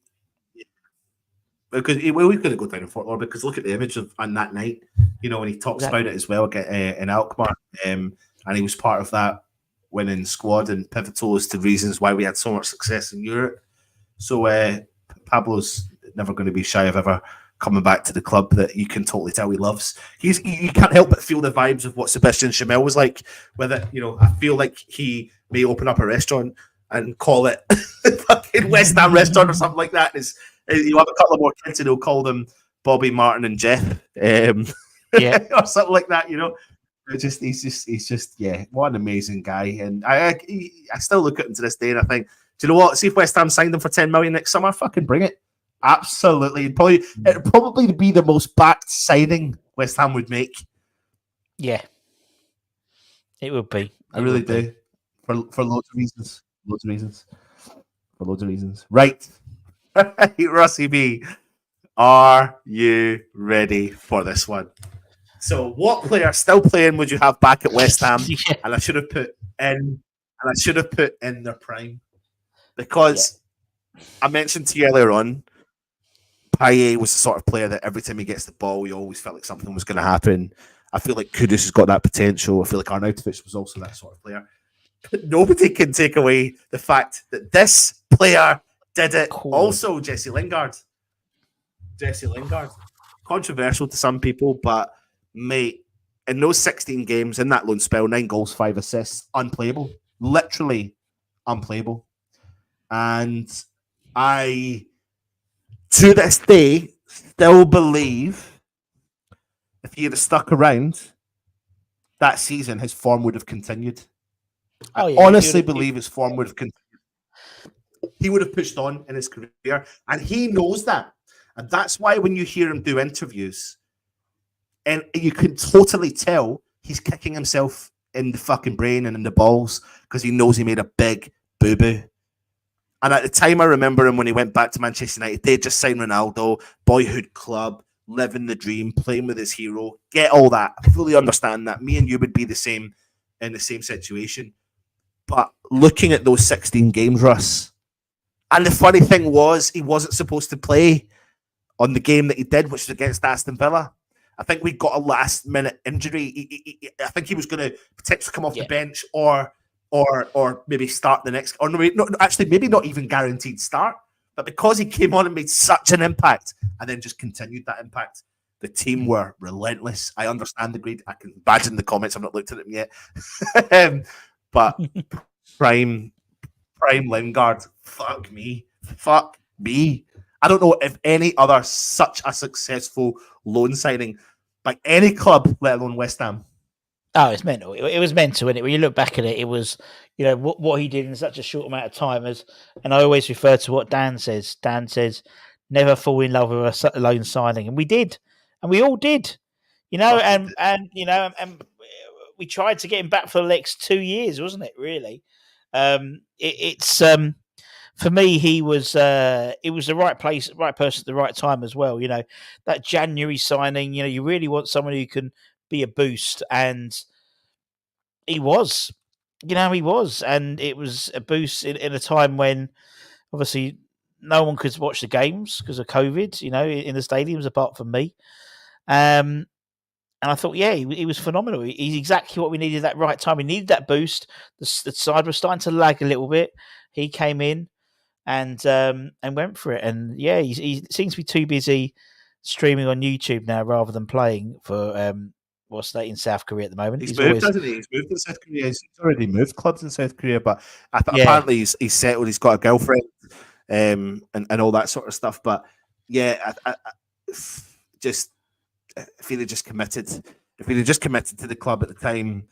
could have gone down in folklore because look at the image of on that night. When he talks about it as well in Alkmaar, and he was part of that winning squad and pivotal as to reasons why we had so much success in Europe. So Pablo's never going to be shy of ever coming back to the club that you can totally tell he loves. You can't help but feel the vibes of what Sebastian Chamel was like. Whether I feel like he may open up a restaurant and call it fucking West Ham restaurant or something like that. You have a couple of more kids and he'll call them Bobby, Martin, and Jeff, or something like that. He's just what an amazing guy. And I still look at him to this day and I think, do you know what? See if West Ham signed him for 10 million next summer. Fucking bring it. Absolutely. It'd probably be the most backed signing West Ham would make. Yeah. It would be. I really do. For loads of reasons. Right. Rossi B, are you ready for this one? So what player still playing would you have back at West Ham? And I should have put in their prime. Because I mentioned to you earlier on, Payet was the sort of player that every time he gets the ball, you always felt like something was going to happen. I feel like Kudus has got that potential. I feel like Arnautovic was also that sort of player. But nobody can take away the fact that this player did it. Cool. Also, Jesse Lingard. Controversial to some people, but mate, in those 16 games, in that loan spell, 9 goals, 5 assists, unplayable. Literally unplayable. And I, to this day, still believe if he had stuck around that season, his form would have continued. I honestly believe his form would have continued. He would have pushed on in his career, and he knows that. And that's why when you hear him do interviews, and you can totally tell he's kicking himself in the fucking brain and in the balls because he knows he made a big boo-boo. And at the time, I remember him when he went back to Manchester United. They just signed Ronaldo, boyhood club, living the dream, playing with his hero. Get all that. I fully understand that. Me and you would be the same in the same situation. But looking at those 16 games, Russ, and the funny thing was, he wasn't supposed to play on the game that he did, which was against Aston Villa. I think we got a last-minute injury. I think he was going to potentially come off the bench or maybe start the next, or no, actually maybe not even guaranteed start, but because he came on and made such an impact and then just continued that impact, the team were relentless. I understand the grade. I can imagine the comments. I've not looked at them yet. But prime Lingard, fuck me. I don't know if any other such a successful loan signing by any club, let alone West Ham. Oh, it's mental. It was mental, and when you look back at it, it was, what he did in such a short amount of time. And I always refer to what Dan says. Dan says, never fall in love with a loan signing, and we did, and we all did, and we tried to get him back for the next 2 years, wasn't it? Really, for me, he was. It was the right place, right person at the right time as well. That January signing. You really want someone who can be a boost, and he was. He was, and it was a boost in a time when obviously no one could watch the games because of COVID. In the stadiums apart from me. And I thought, he was phenomenal. He's exactly what we needed at that right time. We needed that boost. The side was starting to lag a little bit. He came in and went for it. And he seems to be too busy streaming on YouTube now rather than playing for what's that in South Korea at the moment. He's moved, hasn't he? He's moved to South Korea. He's already moved clubs in South Korea, but apparently he's settled. He's got a girlfriend, and all that sort of stuff. But yeah, just if he'd have just committed, to the club at the time,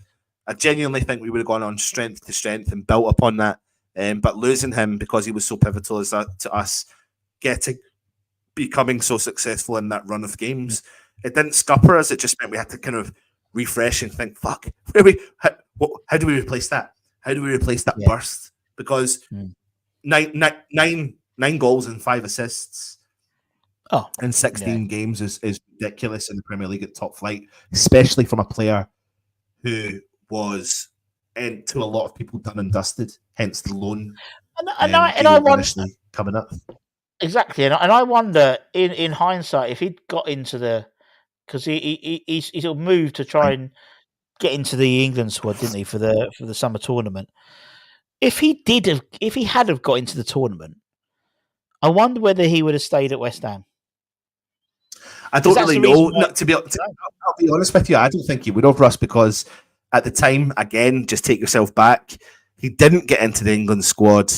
I genuinely think we would have gone on strength to strength and built upon that. But losing him because he was so pivotal to us becoming so successful in that run of games, it didn't scupper us. It just meant we had to kind of refresh and think, fuck, how do we replace that? How do we replace that burst? Because 9 goals and 5 assists in 16 games is ridiculous in the Premier League at top flight, especially from a player who was, and to a lot of people, done and dusted, hence the loan. And I wonder, coming up. Exactly, and I wonder, in hindsight, if he'd got into the, because he sort of moved to try and get into the England squad, didn't he, for the summer tournament? If he had have got into the tournament, I wonder whether he would have stayed at West Ham. I don't really know. I'll be honest with you, I don't think he would have, Russ, because at the time, again, just take yourself back, he didn't get into the England squad,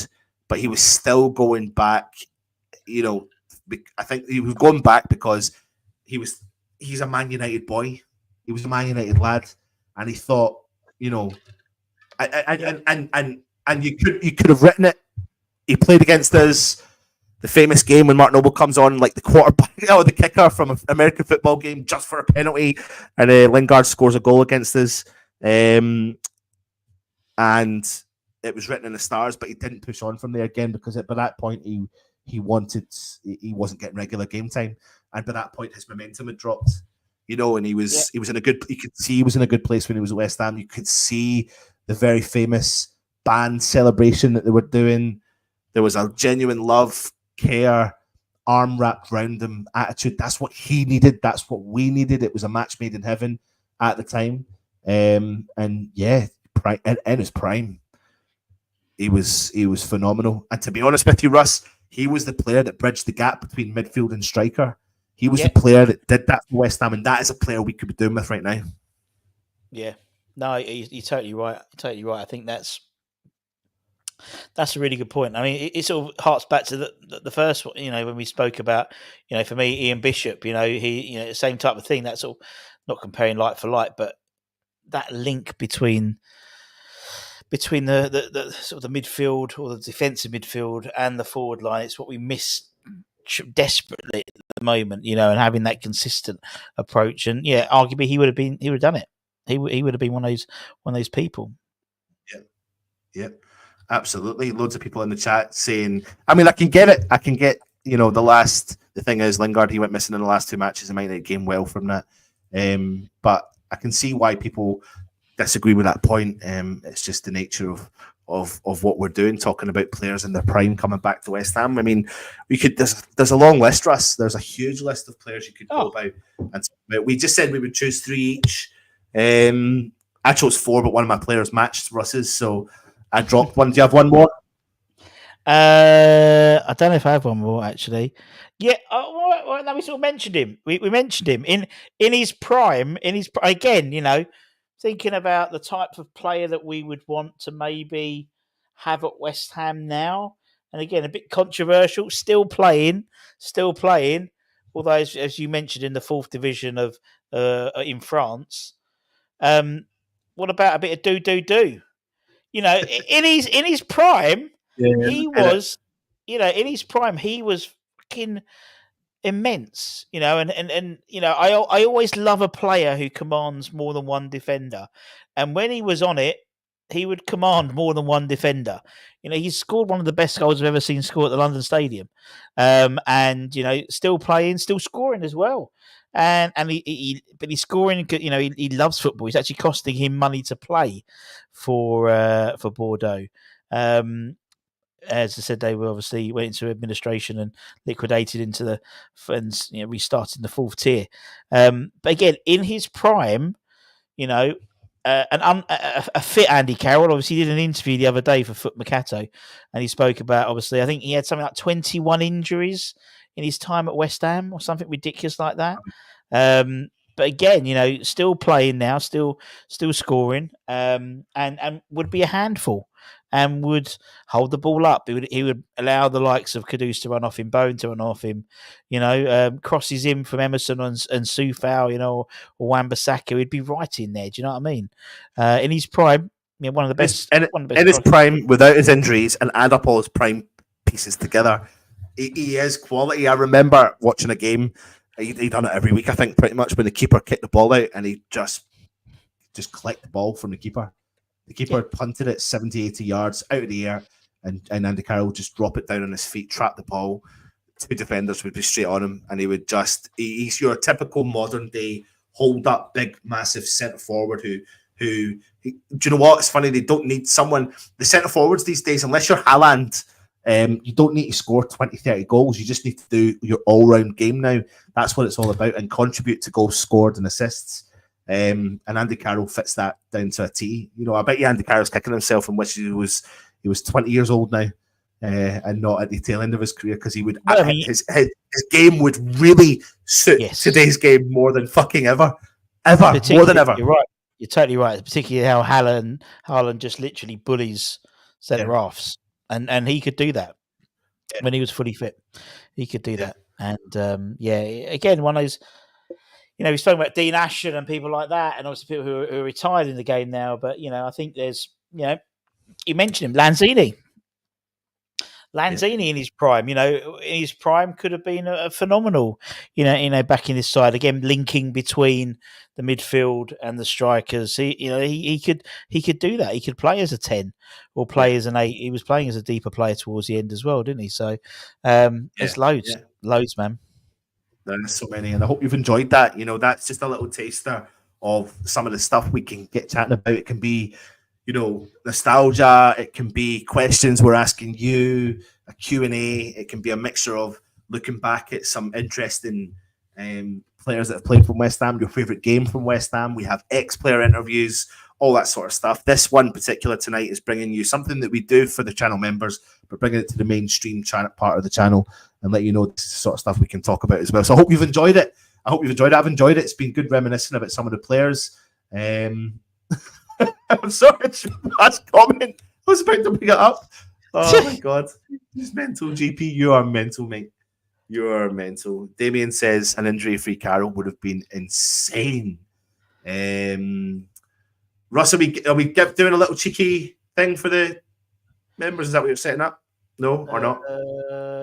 but he was still going back. You know, I think he was going back because he's a Man United boy. He was a Man United lad, and he thought, you know, and you could have written it. He played against us. The famous game when Mark Noble comes on like the quarterback or the kicker from an American football game just for a penalty, and Lingard scores a goal against us. And it was written in the stars, but he didn't push on from there again because by that point he wasn't getting regular game time, and by that point his momentum had dropped. You know, and he was in a good. You could see he was in a good place when he was at West Ham. You could see the very famous band celebration that they were doing. There was a genuine love, care, arm wrapped around him attitude. That's what he needed. That's what we needed. It was a match made in heaven at the time. And yeah, in his prime, he was phenomenal. And to be honest with you, Russ, he was the player that bridged the gap between midfield and striker. He was the player that did that for West Ham, and that is a player we could be doing with right now. Yeah, no, you're totally right. Totally right. I think that's a really good point. I mean, it sort of harks back to the first one, you know, when we spoke about, you know, for me, Ian Bishop, you know, the same type of thing. That's all, not comparing like for like, but that link between the sort of the midfield or the defensive midfield and the forward line. It's what we miss desperately at the moment, you know, and having that consistent approach. And yeah, arguably he would have done it. He would have been one of those people. Yeah. Absolutely. Loads of people in the chat saying, I mean, I can get it. I can get, you know, the thing is Lingard, he went missing in the last 2 matches. He might not game well from that. But I can see why people disagree with that point. It's just the nature of what we're doing, talking about players in their prime coming back to West Ham. I mean, there's a long list, Russ. There's a huge list of players you could go about. And we just said we would choose 3 each. I chose 4, but one of my players matched Russ's, so I dropped one. Do you have one more? I don't know if I have one more, actually. Yeah, well, no, we sort of mentioned him. We mentioned him in his prime. Again, you know, thinking about the type of player that we would want to maybe have at West Ham now. And again, a bit controversial. Still playing. Although, as you mentioned, in the 4th division of in France. What about a bit of do? You know, in his prime, he was, you know, in his prime, he was fucking immense, you know, and you know, I always love a player who commands more than one defender. And when he was on it, he would command more than one defender. You know, he scored one of the best goals I've ever seen score at the London Stadium. And, you know, still playing, still scoring as well. And he's scoring. You know, he loves football. It's actually costing him money to play for Bordeaux. As I said, they were obviously went into administration and liquidated into the funds. You know, restarted in the 4th tier. But again, in his prime, you know, a fit Andy Carroll. Obviously, he did an interview the other day for Foot Mercato, and he spoke about, obviously, I think he had something like 21 injuries in his time at West Ham or something ridiculous like that. But again, still playing now, still scoring, and would be a handful, and would hold the ball up. He would allow the likes of Kudus to run off him, Bone to run off him, crosses in from Emerson and Soufal, or Wan-Bissaka. He'd be right in there. Do you know what I mean? In his prime, one of the best. In his prime, without his injuries, and add up all his prime pieces together, he is quality. I remember watching a game. He done it every week, I think, pretty much, when the keeper kicked the ball out and he just collect the ball from the keeper. The keeper punted it 70, 80 yards out of the air, and Andy Carroll would just drop it down on his feet, trap the ball. Two defenders would be straight on him, and he would he's your typical modern day hold up, big, massive centre forward who do you know what? It's funny, they don't need someone. The centre forwards these days, unless you're Haaland, you don't need to score 20, 30 goals. You just need to do your all-round game now. That's what it's all about, and contribute to goals scored and assists. And Andy Carroll fits that down to a T. I bet you Andy Carroll's kicking himself and wishes he was 20 years old now, and not at the tail end of his career, because he would his game would really suit today's game more than fucking ever more than ever. You're right. You're totally right. Particularly how Haaland just literally bullies centre halves. And he could do that when he was fully fit. He could do that. And again, one of those, we've spoken about Dean Ashton and people like that, and obviously people who are retired in the game now. But, I think there's, you mentioned him, Lanzini in his prime, could have been a phenomenal, back in this side again, linking between the midfield and the strikers. He could do that. He could play as a 10 or play as an 8. He was playing as a deeper player towards the end as well, didn't he? So there's loads, man. There's so many, and I hope you've enjoyed that. That's just a little taster of some of the stuff we can get chatting about. It can be nostalgia, it can be questions we're asking you, a Q&A, it can be a mixture of looking back at some interesting players that have played from West Ham, your favourite game from West Ham. We have ex-player interviews, all that sort of stuff. This one particular tonight is bringing you something that we do for the channel members, but bringing it to the mainstream part of the channel and let you know this is the sort of stuff we can talk about as well. So I hope you've enjoyed it. I've enjoyed it. It's been good reminiscing about some of the players. I'm sorry, last comment. I was about to pick it up. Oh my god. He's mental, GP. You are mental, mate. You are mental. Damien says an injury-free Carroll would have been insane. Russ, are we doing a little cheeky thing for the members? Is that what you're setting up? No, or not?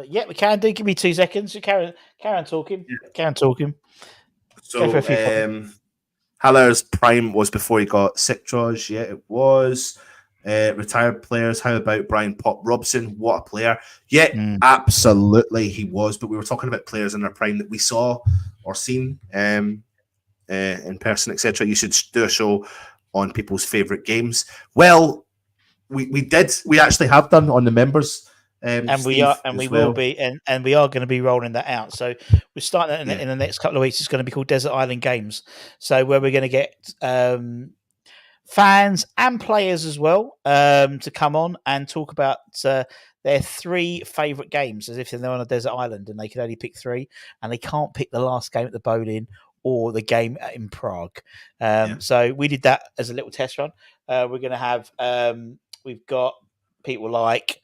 Yeah, we can do. Give me 2 seconds. Carry on talking. Yeah. Carry on talking. So, Haller's prime was before he got sick, George. Yeah, it was. Retired players. How about Brian Pop Robson? What a player. Yeah, absolutely he was. But we were talking about players in their prime that we saw or seen in person, etc. You should do a show on people's favourite games. Well, we did. We actually have done on the members. And we are going to be rolling that out. So we're starting in the next couple of weeks. It's going to be called Desert Island Games. So where we're going to get fans and players as well to come on and talk about their 3 favourite games, as if they're on a desert island and they can only pick 3, and they can't pick the last game at the Bowling or the game in Prague. So we did that as a little test run. We're going to have we've got people like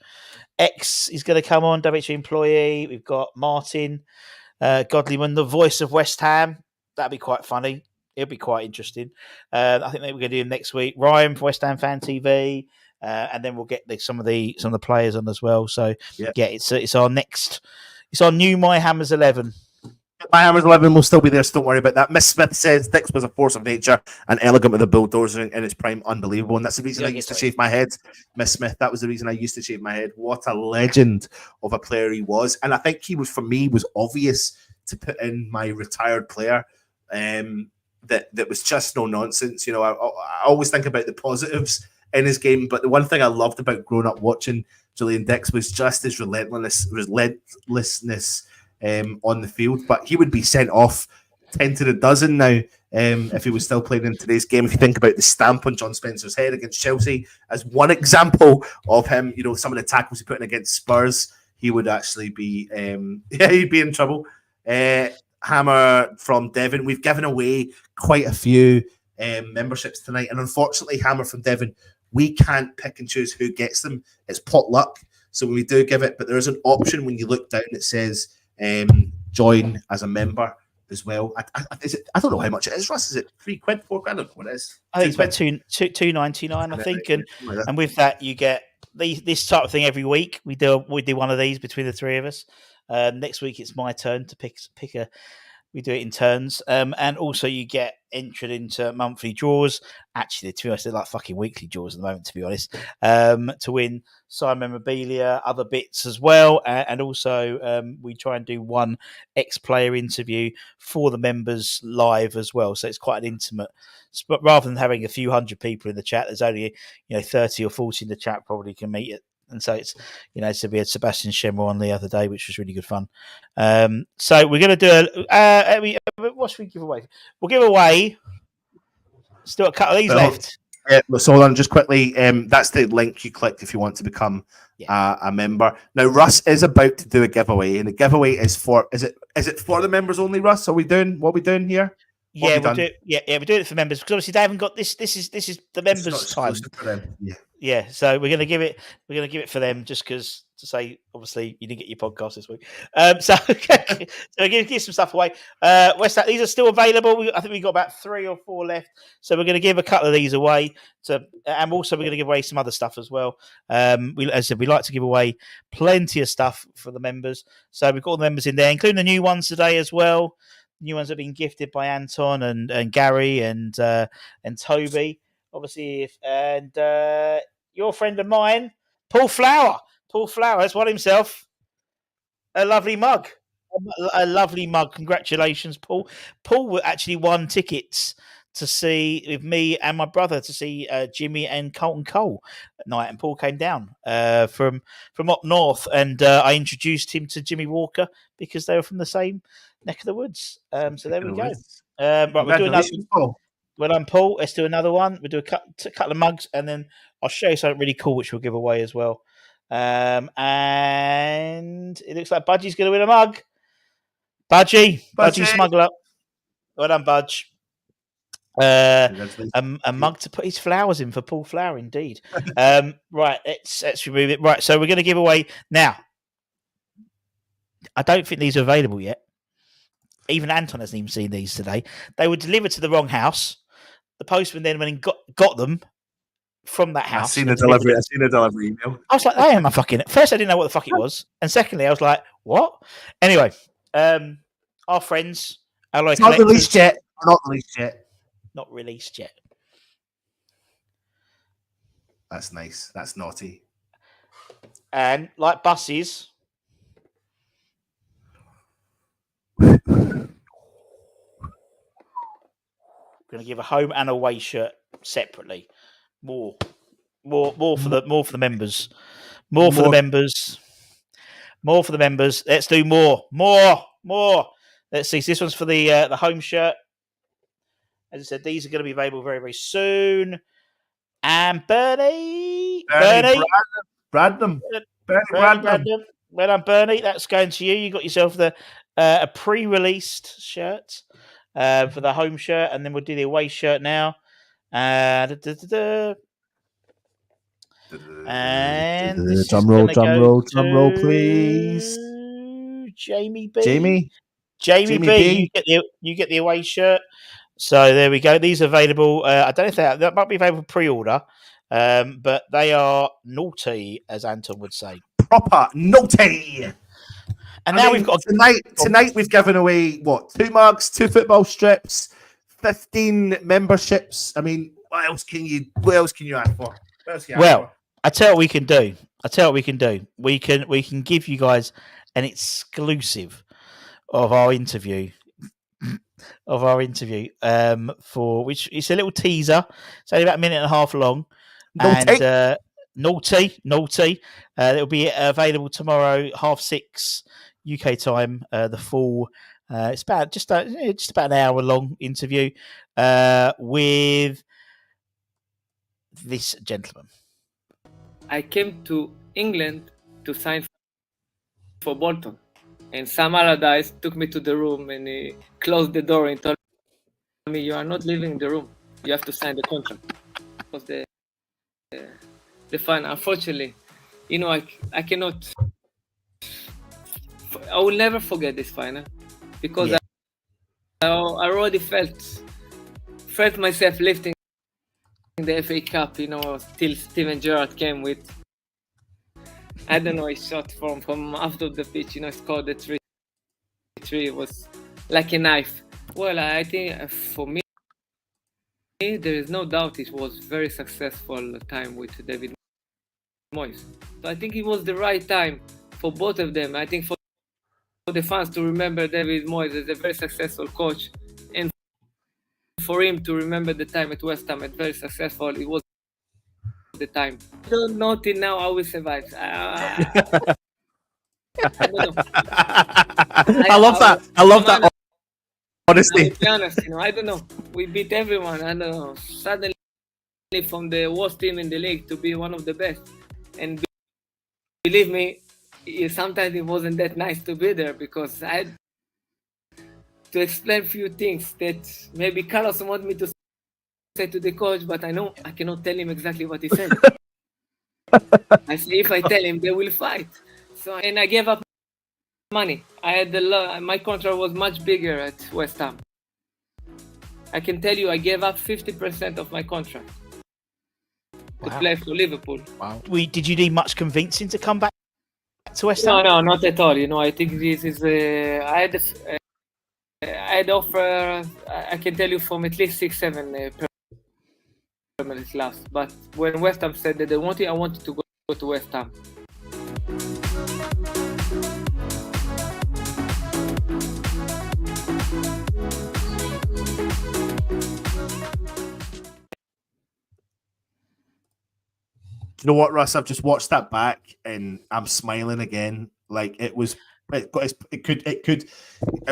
X is going to come on, WH employee. We've got Martin Godlyman, the voice of West Ham. That'd be quite funny. It'll be quite interesting. I think that we're going to do next week. Ryan from West Ham Fan TV, and then we'll get some of the players on as well. So it's our next. It's our new My Hammers 11. My Hammers 11 will still be there, so don't worry about that. Miss Smith says Dix was a force of nature and elegant with a bulldozer in his prime. Unbelievable. And that's the reason I used to shave my head. Miss Smith, that was the reason I used to shave my head. What a legend of a player he was. And I think he was, for me, was obvious to put in my retired player. That was just no nonsense. I always think about the positives in his game, but the one thing I loved about growing up watching Julian Dix was just his relentlessness on the field. But he would be sent off 10 to the dozen now if he was still playing in today's game. If you think about the stamp on John Spencer's head against Chelsea as one example of him, some of the tackles he put in against Spurs, he would actually be, he'd be in trouble. Hammer from Devon. We've given away quite a few memberships tonight, and unfortunately, Hammer from Devon, we can't pick and choose who gets them. It's pot luck. So when we do give it, but there is an option when you look down that says join as a member as well. I don't know how much it is, Russ. Is it £3, £4? I don't know what it is. I think it's about £2.99, I think. And with that, you get this type of thing every week. We do one of these between the three of us. Next week, it's my turn to pick a. We do it in turns, and also you get entered into monthly draws. Actually, to be honest, they're like fucking weekly draws at the moment. To be honest, to win signed memorabilia, other bits as well, and also we try and do one ex-player interview for the members live as well. So it's quite an intimate. But rather than having a few hundred people in the chat, there's only 30 or 40 in the chat probably can meet it. And so it's, so we had Sebastian Schemmer on the other day, which was really good fun. So we're going to do what should we give away? We'll give away still a couple of these left. Yeah, so hold on just quickly. That's the link you clicked if you want to become a member. Now, Russ is about to do a giveaway, and the giveaway is is it for the members only, Russ? What are we doing here? We're doing it for members because obviously they haven't got this. This is the members' time. For them. Yeah. So we're gonna give it for them just because to say obviously you didn't get your podcast this week. So give some stuff away. These are still available. I think we got about 3 or 4 left. So we're gonna give a couple of these away. And also we're gonna give away some other stuff as well. As I said, we like to give away plenty of stuff for the members. So we've got all the members in there, including the new ones today as well. New ones have been gifted by Anton and Gary and Toby, obviously, and your friend of mine, Paul Flower. Paul Flower has won himself a lovely mug. A lovely mug. Congratulations, Paul. Paul actually won tickets to see with me and my brother to see Jimmy and Colton Cole at night, and Paul came down from up north, and I introduced him to Jimmy Walker because they were from the same neck of the woods. So there we go. Right, we'll do another. Well done, Paul. Let's do another one. We'll do a couple of mugs, and then I'll show you something really cool, which we'll give away as well. And it looks like Budgie's going to win a mug. Budgie Smuggler. Well done, Budge. A mug to put his flowers in for Paul Flower, indeed. Right, let's remove it. Right, so we're going to give away now. I don't think these are available yet. Even Anton hasn't even seen these today. They were delivered to the wrong house. The postman then went and got them from that house. I've seen a delivery email. I was like, I am a fucking. First, I didn't know what the fuck it was, and secondly, I was like, what? Anyway, our friends, Alloy It's not released yet. Not released yet. Not released yet. That's nice. That's naughty. And like buses. We're going to give a home and away shirt separately. More for the members. More for the members. More for the members. Let's do more. Let's see. So this one's for the home shirt. As I said, these are going to be available very, very soon. And Bernie Bradnam. Well done, Bernie. That's going to you. You got yourself a pre-released shirt for the home shirt, and then we'll do the away shirt now. And drum roll, please. Jamie B. You get the away shirt. So there we go. These are available. I don't know if that might be available pre-order, but they are naughty, as Anton would say. Proper naughty. And now we've got tonight. We've given away 2 mugs, 2 football strips, 15 memberships. I mean, what else can you ask for? I tell you what we can do. We can give you guys an exclusive of our interview. For which it's a little teaser. It's only about a minute and a half long. Naughty. It'll be available tomorrow, 6:30 UK time. The full. It's about just about an hour long interview with this gentleman. I came to England to sign. for Bolton. And Sam Allardyce took me to the room and he closed the door and told me, "You are not leaving the room. You have to sign the contract." It was the fun. Unfortunately, I cannot. I will never forget this final because I already felt myself lifting the FA Cup. Till Steven Gerrard came with, I don't know, a shot from after the pitch. Scored the 3-3. It was like a knife. Well, I think for me, there is no doubt it was very successful time with David Moyes. So I think it was the right time for both of them. I think for the fans to remember David Moyes as a very successful coach, and for him to remember the time at West Ham as very successful, it was the time. I don't know till now how we survived. I don't know. I love that. I love that. Honestly, to be honest, I don't know. We beat everyone. I don't know. Suddenly, from the worst team in the league to be one of the best, and believe me, sometimes it wasn't that nice to be there because I had to explain a few things that maybe Carlos wanted me to say to the coach, but I know I cannot tell him exactly what he said. I say if I tell him, they will fight. And I gave up money. I had my contract was much bigger at West Ham. I can tell you, I gave up 50% of my contract to play for Liverpool. Wow. Did you need much convincing to come back to West Ham? No, not at all. I think this is. I had offer. I can tell you from at least 6-7 Premier League clubs. But when West Ham said that they wanted, I wanted to go to West Ham. you know what, Russ? I've just watched that back and I'm smiling again. Like it could.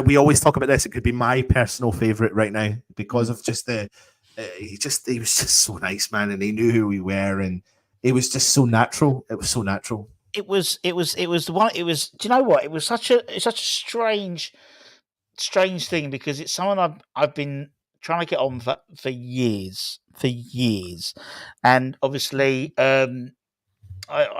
We always talk about this. It could be my personal favorite right now because of just he was just so nice, man, and he knew who we were, and it was just so natural. It was so natural. It was the one. It was. Do you know what? It was such a strange thing because it's someone I've been trying to get on for years, and obviously I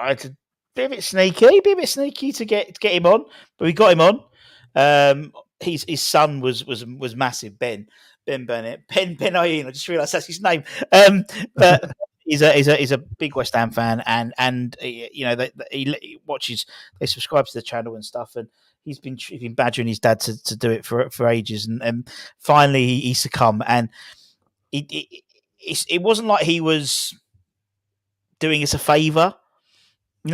had to be a bit sneaky to get him on, but we got him on. His son was massive, Ben Burnett, Ben Ayin. I just realised that's his name. But he's a big West Ham fan, and he watches. They subscribe to the channel and stuff, and he's been badgering his dad to do it for ages, and finally he succumbed. And it wasn't like he was doing us a favour.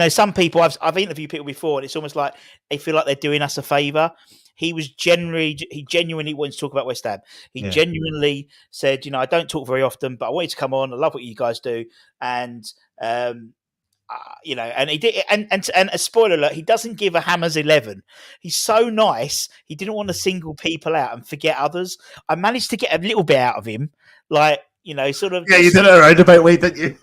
Some people I've interviewed people before, and it's almost like they feel like they're doing us a favour. He genuinely wanted to talk about West Ham. He genuinely said, I don't talk very often, but I want you to come on. I love what you guys do, and and he did. And a spoiler alert, he doesn't give a Hammers 11. He's so nice. He didn't want to single people out and forget others. I managed to get a little bit out of him, sort of. Yeah, you did it a roundabout way, didn't you?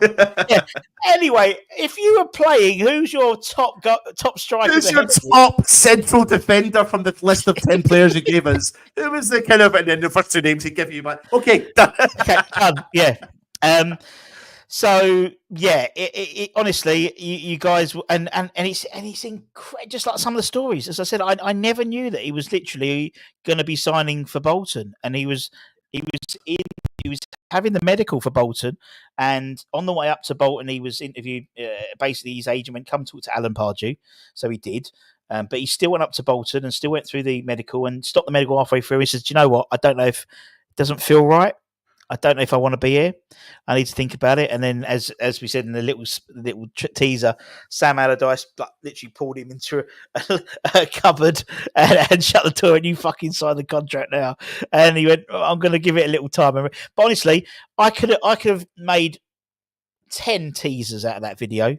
Yeah. Anyway, if you were playing, who's your top striker? Who's your top central defender from the list of 10 players you gave us? Who was the kind of, and then the first two names he gave you? But okay, done. Okay, done. Yeah. So yeah, it honestly, you guys, and it's incredible. Just like some of the stories, as I said, I never knew that he was literally going to be signing for Bolton, and he was having the medical for Bolton, and on the way up to Bolton, he was interviewed. Basically, his agent went, "Come talk to Alan Pardew," so he did. But he still went up to Bolton and still went through the medical and stopped the medical halfway through. He says, "Do you know what? I don't know if it doesn't feel right. I don't know if I want to be here. I need to think about it." And then, as we said in the little teaser, Sam Allardyce literally pulled him into a cupboard and shut the door. And you fucking sign the contract now. And he went, "I'm going to give it a little time." But honestly, I could have made 10 teasers out of that video.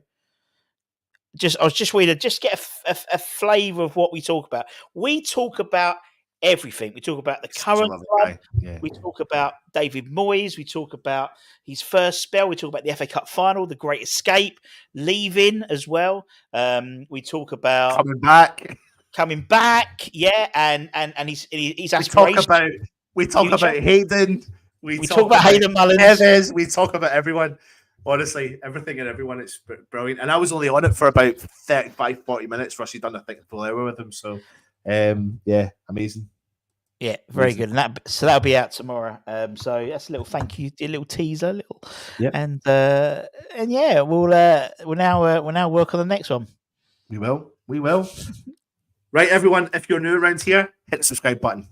I was just waiting to just get a flavour of what we talk about. We talk about everything. We talk about the current club. Yeah. We talk about David Moyes. We talk about his first spell. We talk about the FA Cup final, the Great Escape, leaving as well. We talk about coming back. coming back. Yeah, and he's We aspirations. talk about Hayden. We talk about Hayden Mullins. Neves, we talk about everyone. Honestly, everything and everyone. It's brilliant. And I was only on it for about 35, 40 minutes. Rushy done, I think, a full hour with him. So, yeah, amazing. Yeah, very good. And that'll be out tomorrow. So that's a little thank you, a little teaser, and yeah, we'll now work on the next one. We will. Right, everyone. If you're new around here, hit the subscribe button.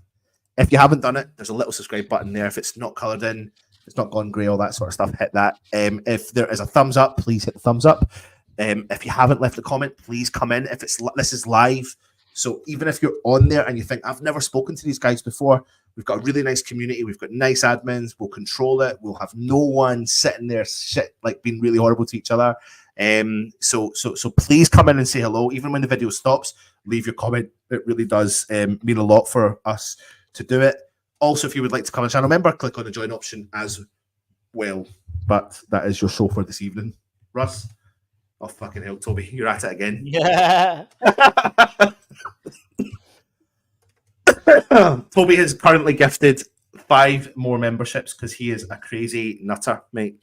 If you haven't done it, there's a little subscribe button there. If it's not coloured in, it's not gone grey, all that sort of stuff, hit that. If there is a thumbs up, please hit the thumbs up. If you haven't left a comment, please come in. If this is live, so even if you're on there and you think, I've never spoken to these guys before, we've got a really nice community. We've got nice admins. We'll control it. We'll have no one sitting there being really horrible to each other. So please come in and say hello. Even when the video stops, leave your comment. It really does mean a lot for us to do it. Also, if you would like to become a channel member, click on the join option as well. But that is your show for this evening. Russ? Oh, fucking hell, Toby. You're at it again. Yeah. Toby has currently gifted 5 more memberships because he is a crazy nutter, mate.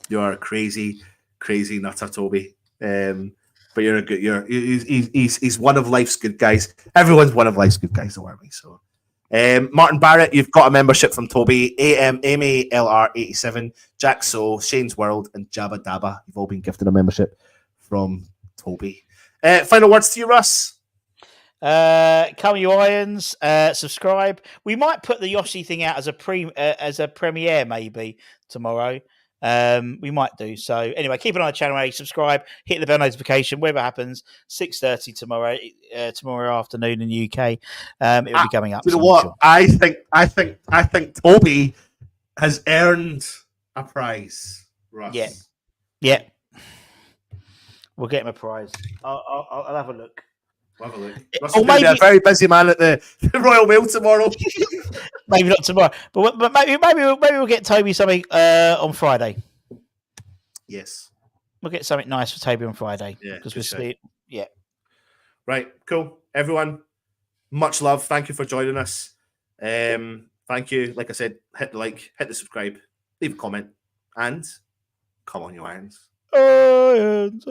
You are a crazy, crazy nutter, Toby. But you're a good. He's one of life's good guys. Everyone's one of life's good guys, though, aren't we? So, Martin Barrett, you've got a membership from Toby. Amy LR87, Jack So, Shane's World, and Jabba Dabba. You've all been gifted a membership from Toby. Final words to you, Russ. Come you irons, subscribe. We might put the Yoshi thing out as a premiere maybe tomorrow. We might do so. Anyway, keep an eye on the channel, subscribe, hit the bell notification. Whatever happens, 6:30 tomorrow afternoon in the UK. It'll be coming up. You know what? Sure. I think Toby has earned a prize, Russ. Yeah. We'll get him a prize. I'll have a look. We'll have a look. Russ is going to be a very busy man at the Royal Mail tomorrow. Maybe not tomorrow, but maybe we'll get Toby something on Friday. Yes, we'll get something nice for Toby on Friday. Yeah, because we'll see. Yeah. Right. Cool. Everyone, much love. Thank you for joining us. Thank you. Like I said, hit the like, hit the subscribe, leave a comment, and come on, you irons. Irons.